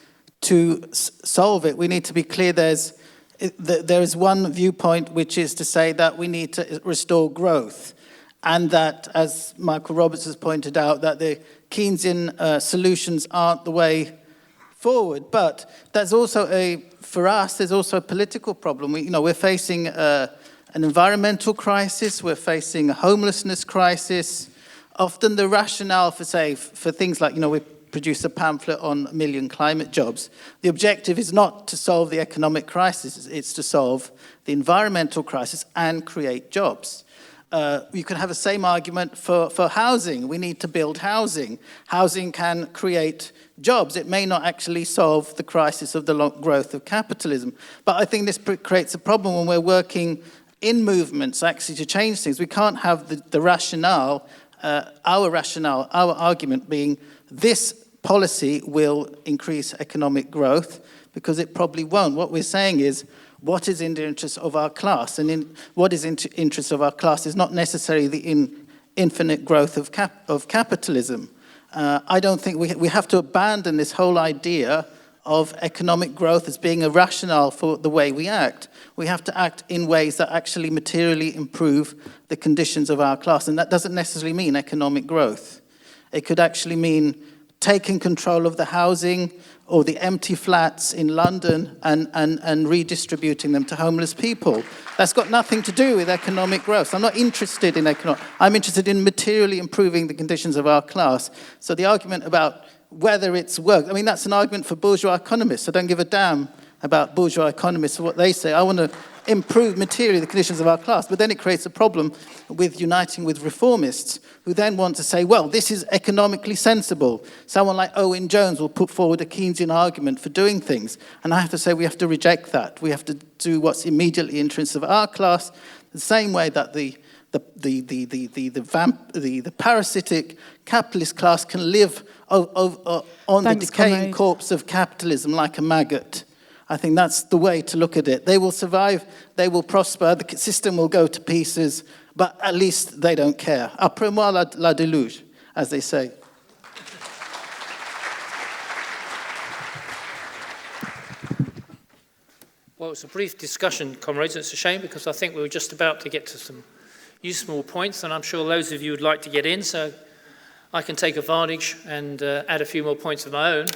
to solve it, we need to be clear there is one viewpoint, which is to say that we need to restore growth, and that, as Michael Roberts has pointed out, that the Keynesian solutions aren't the way forward. But there's also for us, there's also a political problem. We're facing an environmental crisis, we're facing a homelessness crisis. Often the rationale for things like, we produce a pamphlet on 1 million climate jobs. The objective is not to solve the economic crisis, it's to solve the environmental crisis and create jobs. You can have the same argument for housing. We need to build housing. Housing can create jobs. It may not actually solve the crisis of the growth of capitalism. But I think this creates a problem when we're working in movements actually to change things. We can't have the rationale, our argument being this policy will increase economic growth, because it probably won't. What we're saying is, what is in the interest of our class? And what is in the interest of our class is not necessarily the infinite growth of capitalism. I don't think we have to abandon this whole idea of economic growth as being a rationale for the way we act. We have to act in ways that actually materially improve the conditions of our class. And that doesn't necessarily mean economic growth. It could actually mean taking control of the housing or the empty flats in London and redistributing them to homeless people. That's got nothing to do with economic growth. So I'm not interested in I'm interested in materially improving the conditions of our class. So the argument about whether it's work, that's an argument for bourgeois economists. I don't give a damn about bourgeois economists or what they say. I want to improve materially the conditions of our class. But then it creates a problem with uniting with reformists who then want to say, well, this is economically sensible. Someone like Owen Jones will put forward a Keynesian argument for doing things. And I have to say we have to reject that. We have to do what's immediately in the interest of our class, the same way that the the parasitic capitalist class can live on Thanks, the decaying comrade. corpse of capitalism like a maggot. I think that's the way to look at it. They will survive, they will prosper, the system will go to pieces, but at least they don't care. Après moi la déluge, as they say. Well, it's a brief discussion, comrades. It's a shame because I think we were just about to get to some useful points, and I'm sure those of you would like to get in, so I can take advantage and add a few more points of my own.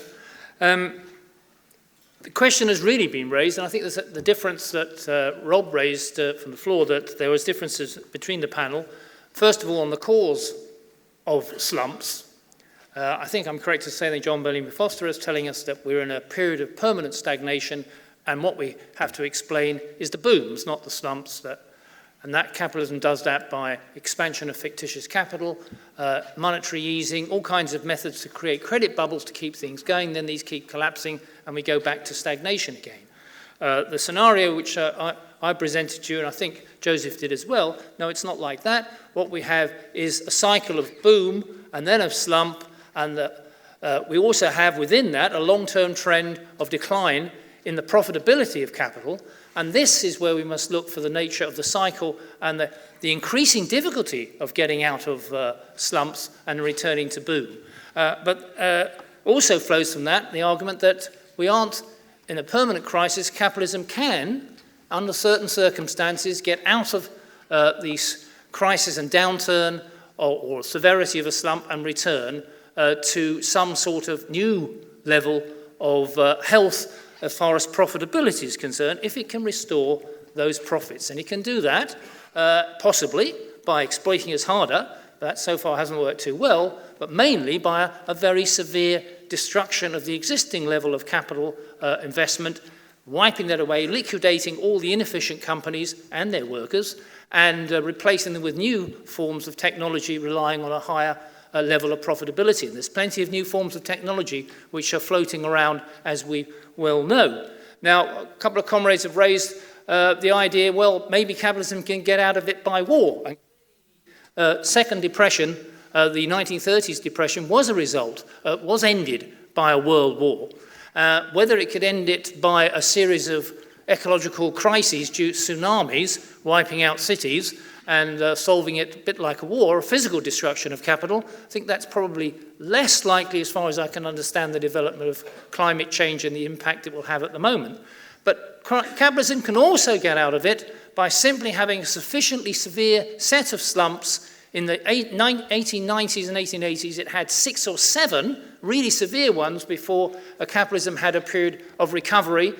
The question has really been raised, and I think there's the difference that Rob raised from the floor, that there was differences between the panel. First of all, on the cause of slumps. I think I'm correct to say that John Bellamy Foster is telling us that we're in a period of permanent stagnation, and what we have to explain is the booms, not the slumps. And that capitalism does that by expansion of fictitious capital, monetary easing, all kinds of methods to create credit bubbles to keep things going. Then these keep collapsing, and we go back to stagnation again. The scenario which I presented to you, and I think Joseph did as well, no, it's not like that. What we have is a cycle of boom and then of slump, and we also have within that a long-term trend of decline in the profitability of capital, and this is where we must look for the nature of the cycle and the increasing difficulty of getting out of slumps and returning to boom. But also flows from that the argument that we aren't in a permanent crisis. Capitalism can, under certain circumstances, get out of these crisis and downturn or severity of a slump and return to some sort of new level of health as far as profitability is concerned, if it can restore those profits. And it can do that, possibly, by exploiting us harder. That so far hasn't worked too well, but mainly by a very severe destruction of the existing level of capital investment, wiping that away, liquidating all the inefficient companies and their workers, and replacing them with new forms of technology relying on a higher level of profitability. And there's plenty of new forms of technology which are floating around, as we well know. Now, a couple of comrades have raised the idea, well, maybe capitalism can get out of it by war. Second depression, the 1930s depression, was a result, was ended by a world war. Whether it could end it by a series of ecological crises due to tsunamis wiping out cities and solving it a bit like a war, a physical destruction of capital, I think that's probably less likely as far as I can understand the development of climate change and the impact it will have at the moment. But capitalism can also get out of it by simply having a sufficiently severe set of slumps. In the 1890s and 1880s, it had 6 or 7 really severe ones before capitalism had a period of recovery,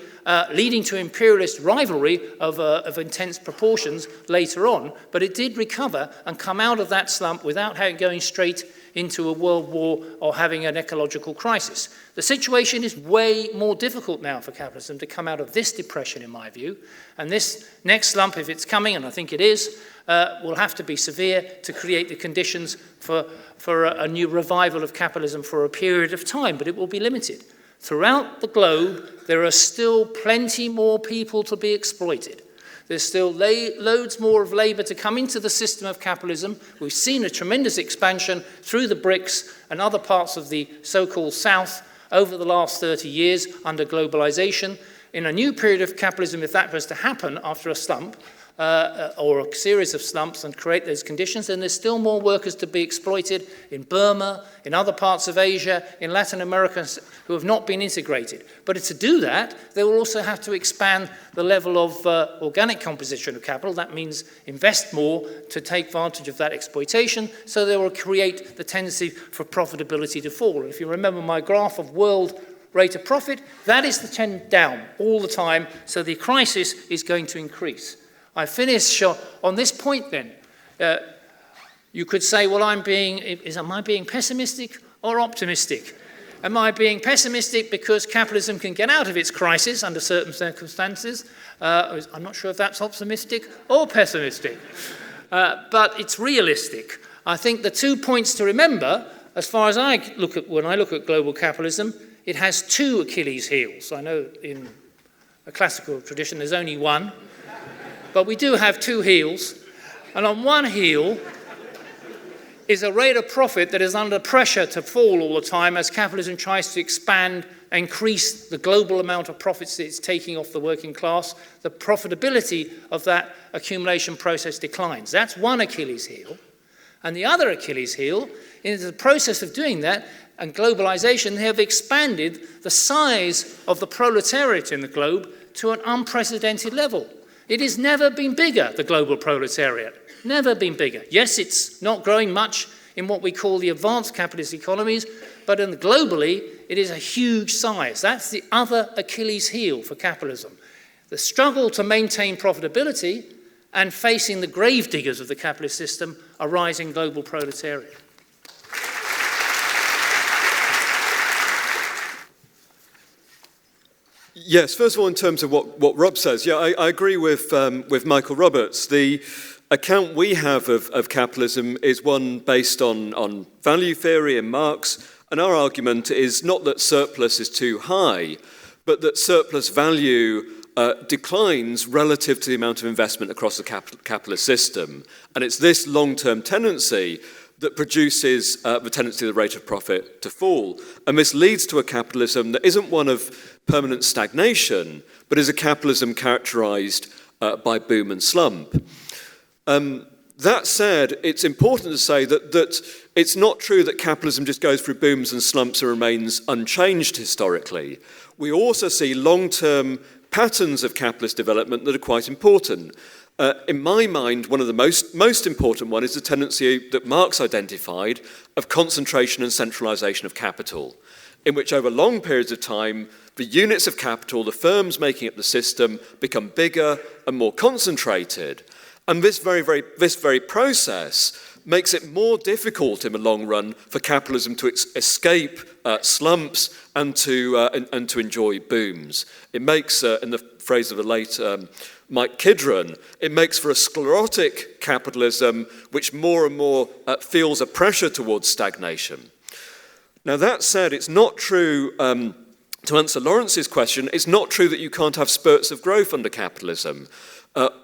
leading to imperialist rivalry of intense proportions later on. But it did recover and come out of that slump without going straight into a world war or having an ecological crisis. The situation is way more difficult now for capitalism to come out of this depression, in my view. And this next slump, if it's coming, and I think it is, will have to be severe to create the conditions for a new revival of capitalism for a period of time, but it will be limited. Throughout the globe, there are still plenty more people to be exploited. There's still loads more of labour to come into the system of capitalism. We've seen a tremendous expansion through the BRICS and other parts of the so-called South over the last 30 years under globalisation. In a new period of capitalism, if that was to happen after a slump, or a series of slumps and create those conditions, then there's still more workers to be exploited in Burma, in other parts of Asia, in Latin America, who have not been integrated. But to do that, they will also have to expand the level of organic composition of capital. That means invest more to take advantage of that exploitation, so they will create the tendency for profitability to fall. And if you remember my graph of world rate of profit, that is the trend down all the time, so the crisis is going to increase. I finish on this point then. You could say, well, am I being pessimistic or optimistic? Am I being pessimistic because capitalism can get out of its crisis under certain circumstances? I'm not sure if that's optimistic or pessimistic. But it's realistic. I think the 2 points to remember, as far as when I look at global capitalism, it has 2 Achilles heels. I know in a classical tradition there's only one. But we do have 2 heels. And on one heel is a rate of profit that is under pressure to fall all the time as capitalism tries to expand, increase the global amount of profits that it's taking off the working class. The profitability of that accumulation process declines. That's one Achilles heel. And the other Achilles heel, in the process of doing that and globalization, they have expanded the size of the proletariat in the globe to an unprecedented level. It has never been bigger, the global proletariat. Never been bigger. Yes, it's not growing much in what we call the advanced capitalist economies, but globally, it is a huge size. That's the other Achilles heel for capitalism. The struggle to maintain profitability and facing the gravediggers of the capitalist system, a rising global proletariat. Yes, first of all, in terms of what Rob says, yeah, I agree with Michael Roberts. The account we have of capitalism is one based on value theory and Marx, and our argument is not that surplus is too high, but that surplus value declines relative to the amount of investment across the capitalist system. And it's this long-term tendency that produces the tendency of the rate of profit to fall. And this leads to a capitalism that isn't one of permanent stagnation, but is a capitalism characterized by boom and slump. That said, it's important to say that it's not true that capitalism just goes through booms and slumps and remains unchanged historically. We also see long-term patterns of capitalist development that are quite important. In my mind, one of the most important one is the tendency that Marx identified of concentration and centralization of capital, in which over long periods of time, the units of capital, the firms making up the system, become bigger and more concentrated. And this very process makes it more difficult in the long run for capitalism to escape slumps and to enjoy booms. It makes, in the phrase of the late Mike Kidron, it makes for a sclerotic capitalism which more and more feels a pressure towards stagnation. Now that said, it's not true, to answer Lawrence's question, it's not true that you can't have spurts of growth under capitalism.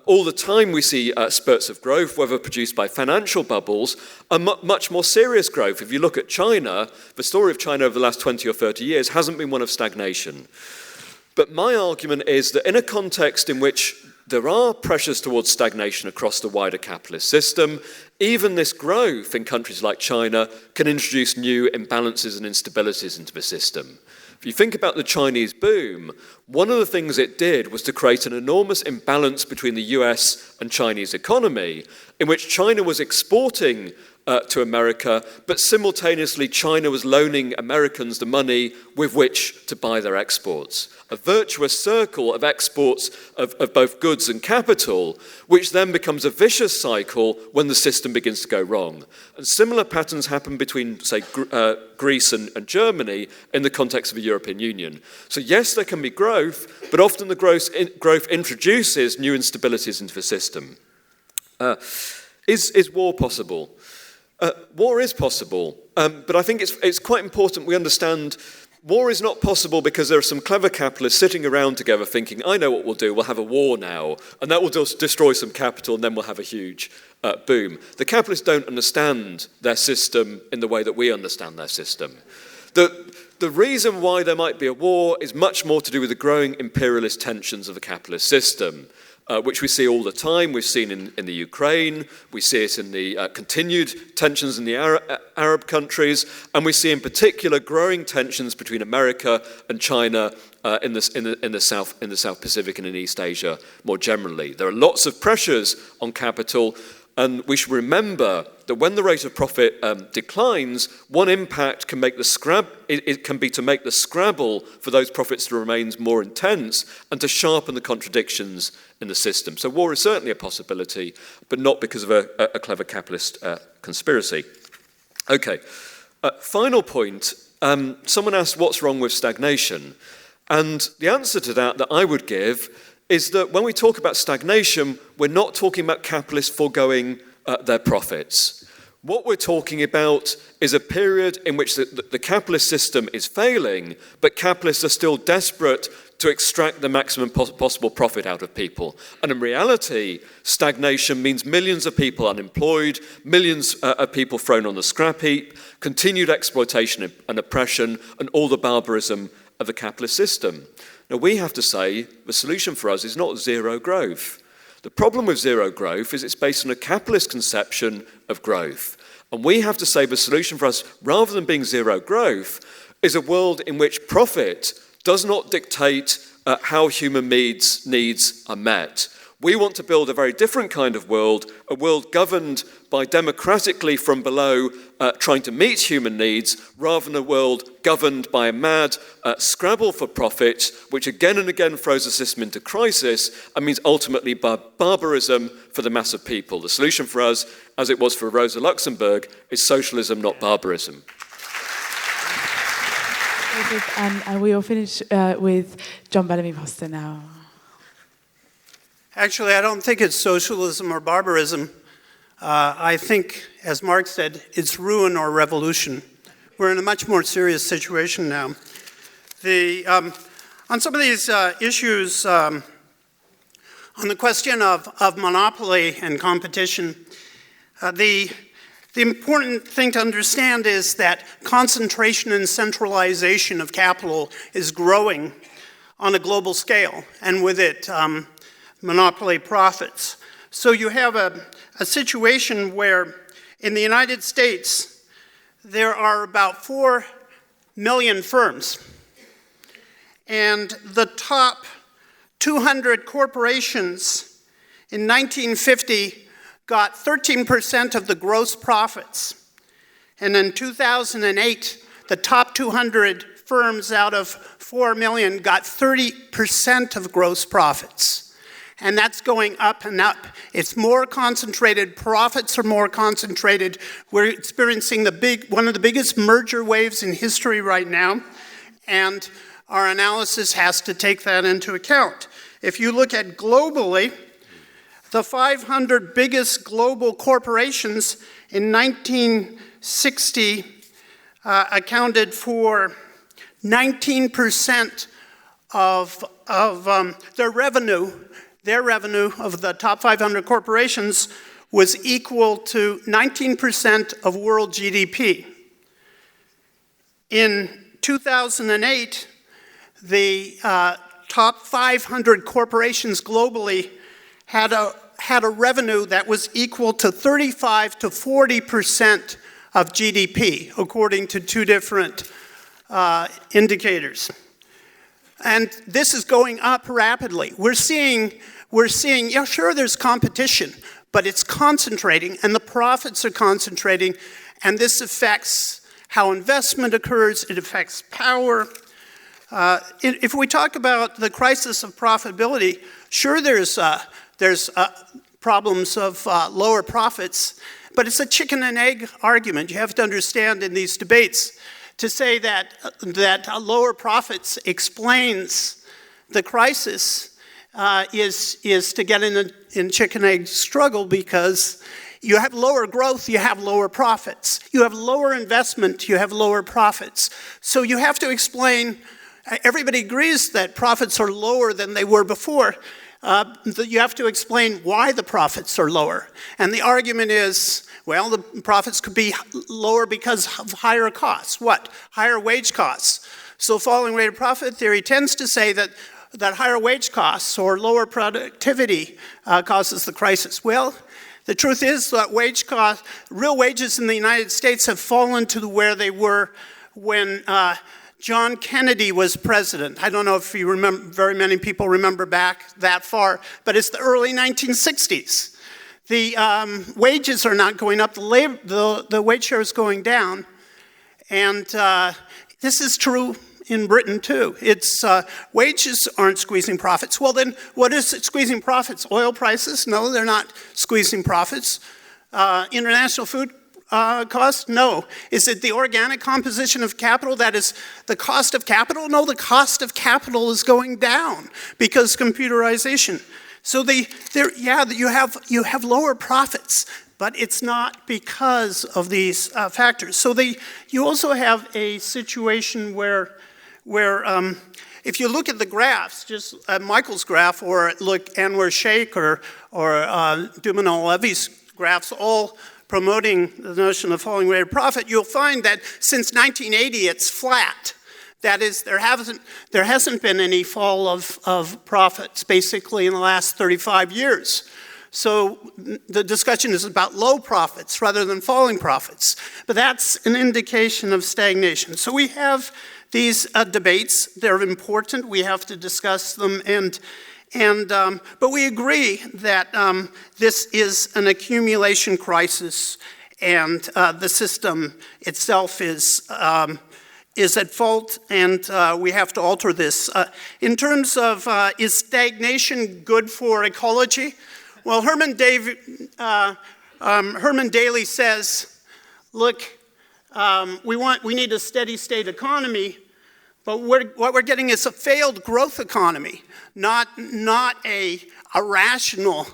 All the time we see spurts of growth, whether produced by financial bubbles, and much more serious growth. If you look at China, the story of China over the last 20 or 30 years hasn't been one of stagnation. But my argument is that in a context in which there are pressures towards stagnation across the wider capitalist system, even this growth in countries like China can introduce new imbalances and instabilities into the system. If you think about the Chinese boom, one of the things it did was to create an enormous imbalance between the US and Chinese economy, in which China was exporting to America, but simultaneously China was loaning Americans the money with which to buy their exports. A virtuous circle of exports of both goods and capital, which then becomes a vicious cycle when the system begins to go wrong. And similar patterns happen between, say, Greece and Germany in the context of the European Union. So yes, there can be growth, but often the growth introduces new instabilities into the system. Is war possible? War is possible, but I think it's quite important we understand war is not possible because there are some clever capitalists sitting around together thinking, I know what we'll do, we'll have a war now, and that will just destroy some capital, and then we'll have a huge boom. The capitalists don't understand their system in the way that we understand their system. The reason why there might be a war is much more to do with the growing imperialist tensions of the capitalist system, which we see all the time. We've seen in the Ukraine, we see it in the continued tensions in the Arab countries, and we see in particular growing tensions between America and China in the South Pacific and in East Asia more generally. There are lots of pressures on capital, and we should remember that when the rate of profit declines, one impact can make it can be to make the scrabble for those profits to remain more intense and to sharpen the contradictions in the system. So war is certainly a possibility, but not because of a clever capitalist conspiracy. Okay, final point. Someone asked what's wrong with stagnation, and the answer to that I would give is that when we talk about stagnation, we're not talking about capitalists foregoing their profits. What we're talking about is a period in which the capitalist system is failing, but capitalists are still desperate to extract the maximum possible profit out of people. And in reality, stagnation means millions of people unemployed, millions of people thrown on the scrap heap, continued exploitation and oppression, and all the barbarism of the capitalist system. Now, we have to say the solution for us is not zero growth. The problem with zero growth is it's based on a capitalist conception of growth. And we have to say the solution for us, rather than being zero growth, is a world in which profit does not dictate how human needs are met. We want to build a very different kind of world, a world governed by democratically from below, trying to meet human needs, rather than a world governed by a mad scrabble for profit, which again and again throws the system into crisis and means ultimately barbarism for the mass of people. The solution for us, as it was for Rosa Luxemburg, is socialism, not barbarism. And we will finish with John Bellamy Foster now. Actually, I don't think it's socialism or barbarism. I think, as Marx said, it's ruin or revolution. We're in a much more serious situation now. On some of these issues, on the question of monopoly and competition, the important thing to understand is that concentration and centralization of capital is growing on a global scale, and with it, monopoly profits. So you have a situation where in the United States, there are about 4 million firms. And the top 200 corporations in 1950 got 13% of the gross profits. And in 2008, the top 200 firms out of 4 million got 30% of gross profits. And that's going up and up. It's more concentrated, profits are more concentrated. We're experiencing one of the biggest merger waves in history right now, and our analysis has to take that into account. If you look at globally, the 500 biggest global corporations in 1960 accounted for 19% of their revenue. Their revenue of the top 500 corporations was equal to 19% of world GDP. In 2008, the top 500 corporations globally had a revenue that was equal to 35 to 40% of GDP, according to two different indicators. And this is going up rapidly. We're seeing, yeah, sure, there's competition, but it's concentrating, and the profits are concentrating, and this affects how investment occurs, it affects power. If we talk about the crisis of profitability, sure, there's problems of lower profits, but it's a chicken and egg argument. You have to understand in these debates, to say that lower profits explains the crisis is to get in chicken-egg struggle, because you have lower growth, you have lower profits. You have lower investment, you have lower profits. So you have to explain, everybody agrees that profits are lower than they were before. You have to explain why the profits are lower. And the argument is, well, the profits could be lower because of higher costs. What? Higher wage costs. So falling rate of profit theory tends to say that higher wage costs or lower productivity causes the crisis. Well, the truth is that real wages in the United States have fallen to where they were when John Kennedy was president. I don't know if you remember, very many people remember back that far, but it's the early 1960s. The wages are not going up, the wage share is going down, and this is true in Britain too. It's wages aren't squeezing profits. Well then, what is it squeezing profits? Oil prices? No, they're not squeezing profits. International food cost? No. Is it the organic composition of capital that is the cost of capital? No, the cost of capital is going down because computerization. So you have lower profits, but it's not because of these factors. So you also have a situation where if you look at the graphs, just Michael's graph, or look Anwar Sheikh or Dumanal Levy's graphs, all promoting the notion of falling rate of profit, you'll find that since 1980 it's flat. That is, there hasn't been any fall of profits basically in the last 35 years. So the discussion is about low profits rather than falling profits. But that's an indication of stagnation. So we have these debates. They're important. We have to discuss them. But we agree that this is an accumulation crisis, and the system itself is at fault, and we have to alter this. In terms of, is stagnation good for ecology? Well, Herman Daly says, look, we need a steady state economy, but what we're getting is a failed growth economy, not a rational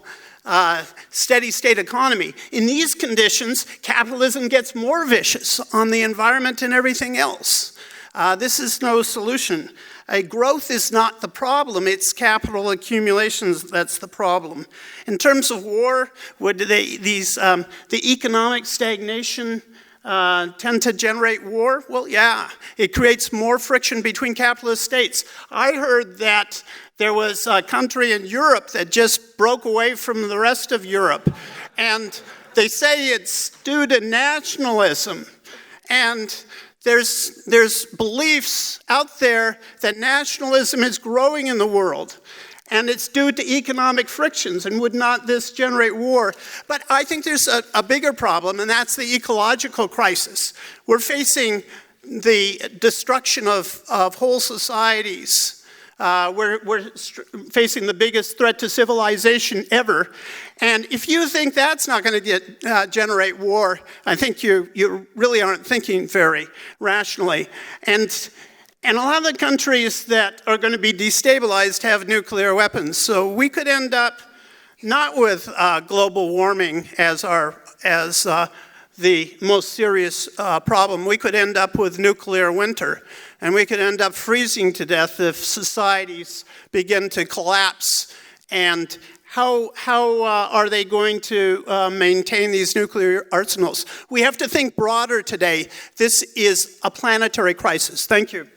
steady state economy. In these conditions, capitalism gets more vicious on the environment and everything else. This is no solution. Growth is not the problem, it's capital accumulations that's the problem. In terms of war, would the economic stagnation tend to generate war? Well, yeah, it creates more friction between capitalist states. I heard that there was a country in Europe that just broke away from the rest of Europe, and they say it's due to nationalism. And there's beliefs out there that nationalism is growing in the world, and it's due to economic frictions, and would not this generate war? But I think there's a bigger problem, and that's the ecological crisis. We're facing the destruction of whole societies. We're facing the biggest threat to civilization ever. And if you think that's not going to generate war, I think you really aren't thinking very rationally. And a lot of the countries that are going to be destabilized have nuclear weapons. So we could end up not with global warming as the most serious problem. We could end up with nuclear winter. And we could end up freezing to death if societies begin to collapse. And how are they going to maintain these nuclear arsenals? We have to think broader today. This is a planetary crisis. Thank you.